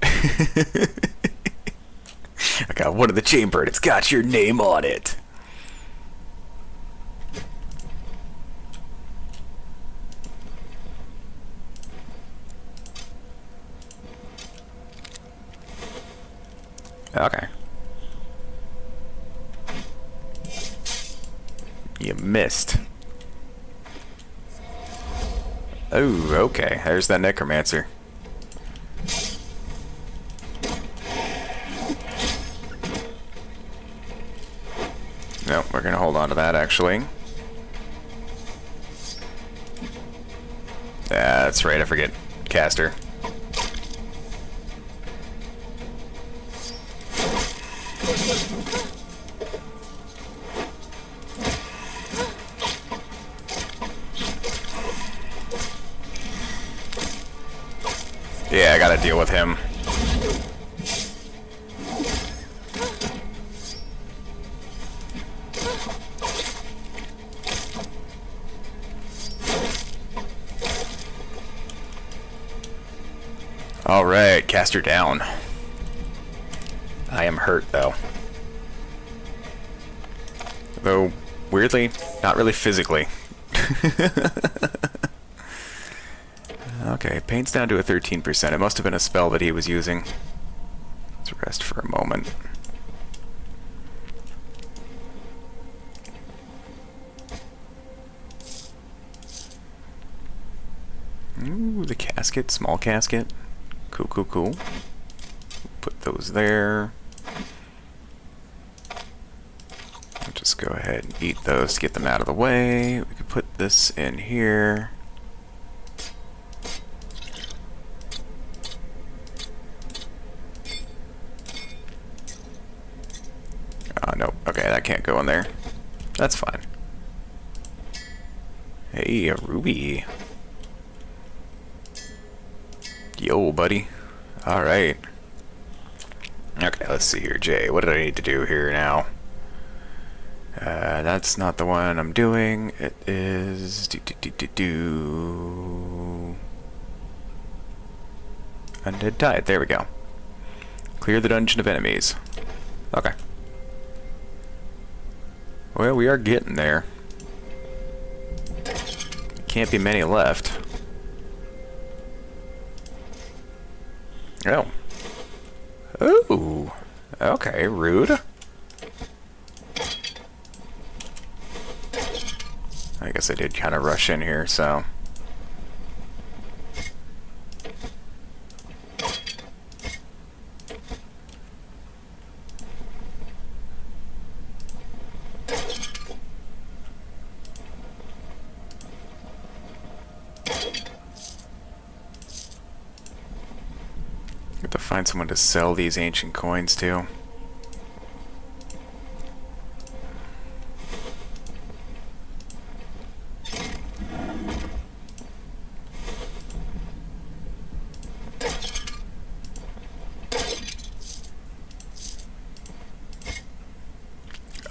I got one in the chamber and it's got your name on it. Okay. You missed. Oh, okay. There's that necromancer. No, we're gonna hold on to that actually. That's right, I forget. Caster. Yeah, I gotta deal with him. Alright, caster down. I am hurt though. Though, weirdly, not really physically. Okay, paint's down to a 13%. It must have been a spell that he was using. Let's rest for a moment. Ooh, the casket, small casket. Cool, cool, cool. Put those there. I'll just go ahead and eat those to get them out of the way. We could put this in here. Oh, no. Okay, that can't go in there. That's fine. Hey, a ruby. Yo, buddy. Alright. Okay, let's see here, Jay. What did I need to do here now? That's not the one I'm doing. It is... Undead Tide. There we go. Clear the dungeon of enemies. Okay. Well, we are getting there. Can't be many left. Oh. Ooh. Okay, rude. I guess I did kind of rush in here, so... Have to find someone to sell these ancient coins to.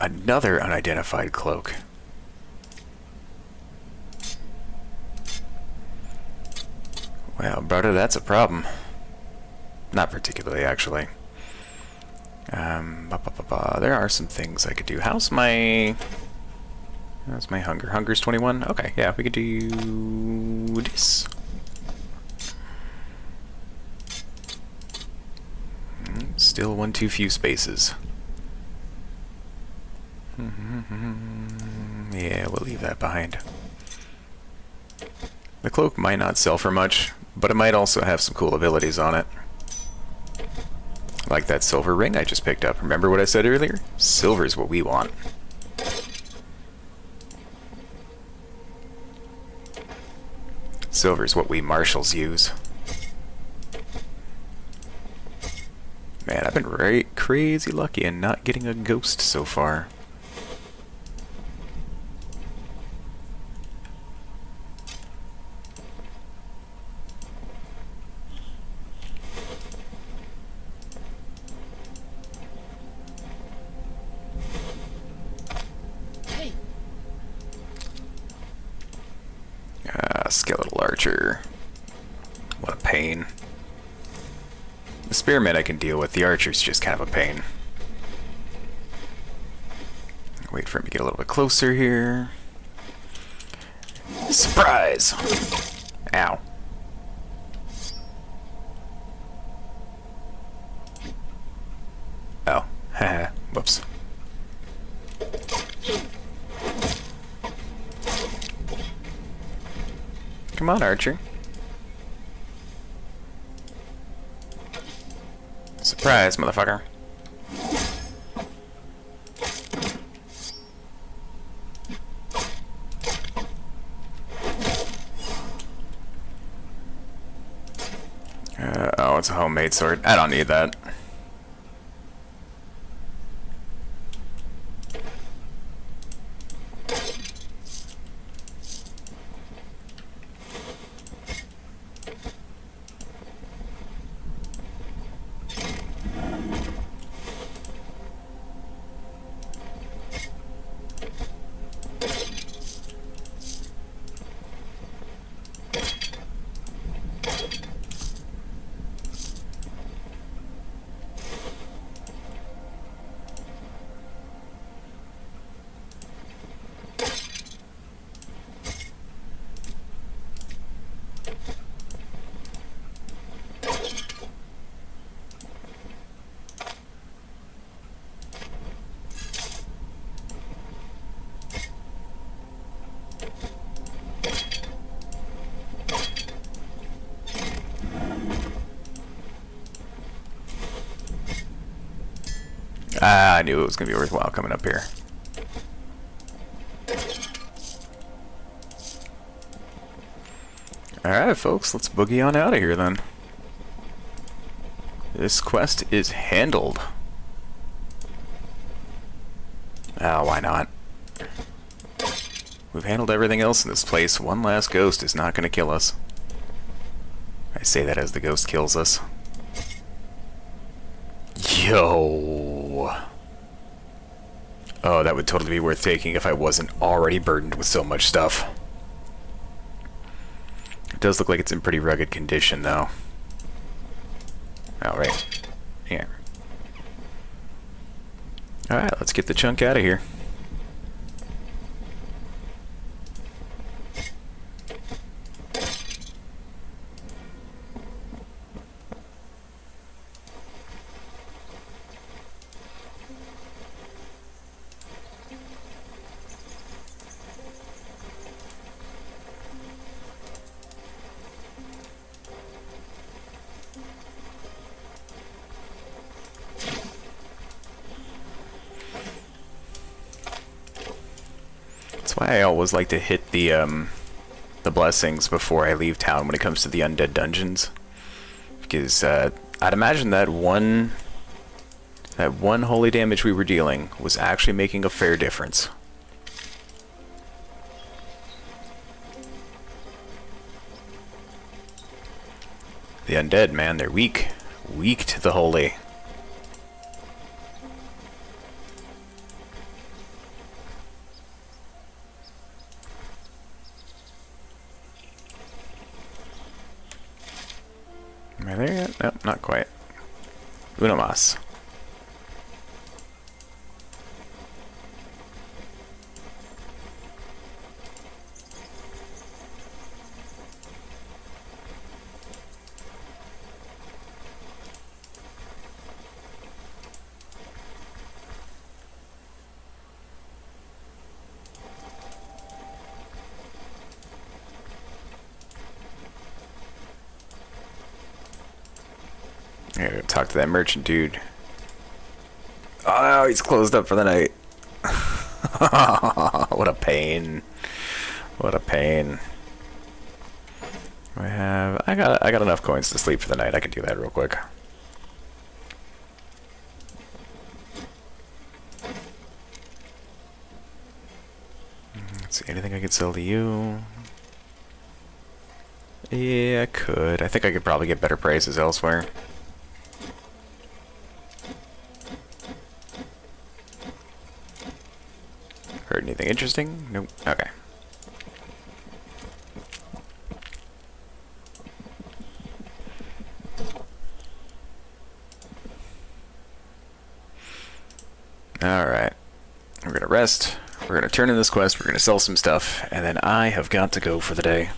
Another unidentified cloak. Well, brother, that's a problem. Not particularly, actually. There are some things I could do. How's my hunger? Hunger's 21? Okay, yeah, we could do this. Still one too few spaces. Yeah, we'll leave that behind. The cloak might not sell for much, but it might also have some cool abilities on it. Like that silver ring I just picked up. Remember what I said earlier? Silver's what we want. Silver's what we marshals use. Man, I've been crazy lucky in not getting a ghost so far. Skeletal archer. What a pain. The spearman I can deal with, the archer's just kind of a pain. Wait for him to get a little bit closer here. Surprise! Ow. Oh, haha, whoops. Come on, Archer. Surprise, motherfucker. Oh, it's a homemade sword. I don't need that. I knew it was going to be worthwhile coming up here. Alright, folks, let's boogie on out of here then. This quest is handled. Ah, why not? We've handled everything else in this place. One last ghost is not going to kill us. I say that as the ghost kills us. Yo. Oh, that would totally be worth taking if I wasn't already burdened with so much stuff. It does look like it's in pretty rugged condition, though. Alright. Yeah. Alright, let's get the chunk out of here. That's why I always like to hit the blessings before I leave town when it comes to the undead dungeons, because I'd imagine that one holy damage we were dealing was actually making a fair difference. The undead, man, they're weak to the holy. Am I there yet? Nope, not quite. Uno mas. I gotta talk to that merchant dude. Oh, he's closed up for the night. What a pain. What a pain. I got enough coins to sleep for the night. I can do that real quick. Let's see, anything I could sell to you? Yeah, I could. I think I could probably get better prices elsewhere. Heard anything interesting? Nope. Okay. Alright. We're gonna rest. We're gonna turn in this quest. We're gonna sell some stuff. And then I have got to go for the day.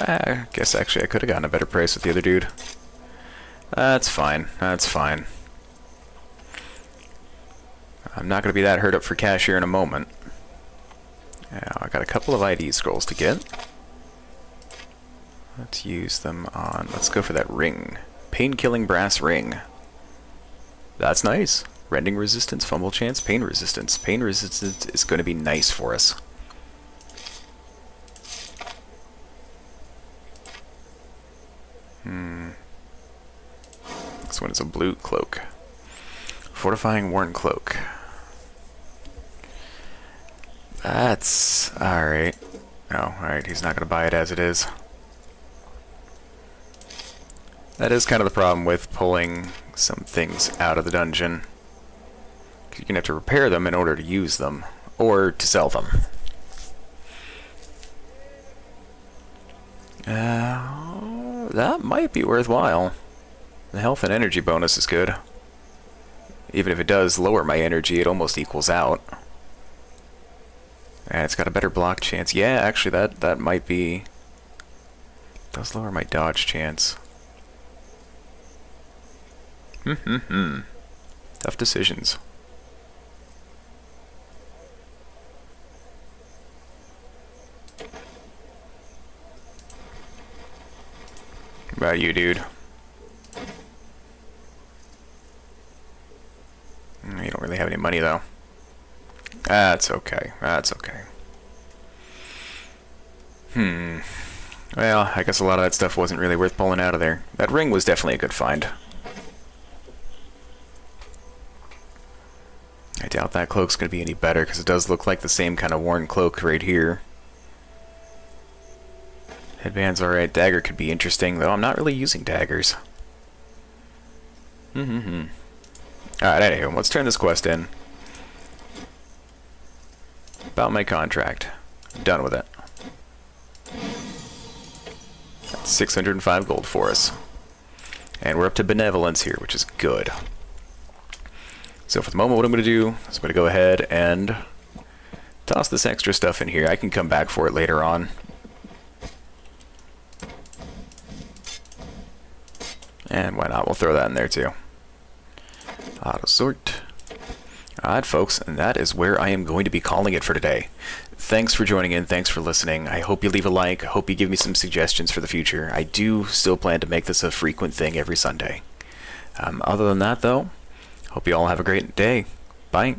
I guess actually I could have gotten a better price with the other dude. That's fine. That's fine. I'm not going to be that hurt up for cash here in a moment. Now, I got a couple of ID scrolls to get. Let's use them on... Let's go for that ring. Pain-killing brass ring. That's nice. Rending resistance, fumble chance, pain resistance. Pain resistance is going to be nice for us. This one is a blue cloak. Fortifying worn cloak. That's alright. Oh, alright, he's not going to buy it as it is. That is kind of the problem with pulling some things out of the dungeon. You're going to have to repair them in order to use them, or to sell them. That might be worthwhile. The health and energy bonus is good. Even if it does lower my energy, it almost equals out. And it's got a better block chance. Yeah, actually, that might be... does lower my dodge chance. Tough decisions. What about you, dude? You don't really have any money, though. That's okay. That's okay. Well, I guess a lot of that stuff wasn't really worth pulling out of there. That ring was definitely a good find. I doubt that cloak's going to be any better, because it does look like the same kind of worn cloak right here. Headband's alright. Dagger could be interesting, though I'm not really using daggers. Alright, anywho, let's turn this quest in. About my contract. I'm done with it. That's 605 gold for us. And we're up to benevolence here, which is good. So for the moment, what I'm going to do is I'm going to go ahead and toss this extra stuff in here. I can come back for it later on. And why not? We'll throw that in there too. Auto sort. Alright, folks, and that is where I am going to be calling it for today. Thanks for joining in. Thanks for listening. I hope you leave a like. I hope you give me some suggestions for the future. I do still plan to make this a frequent thing every Sunday. Other than that, though, hope you all have a great day. Bye.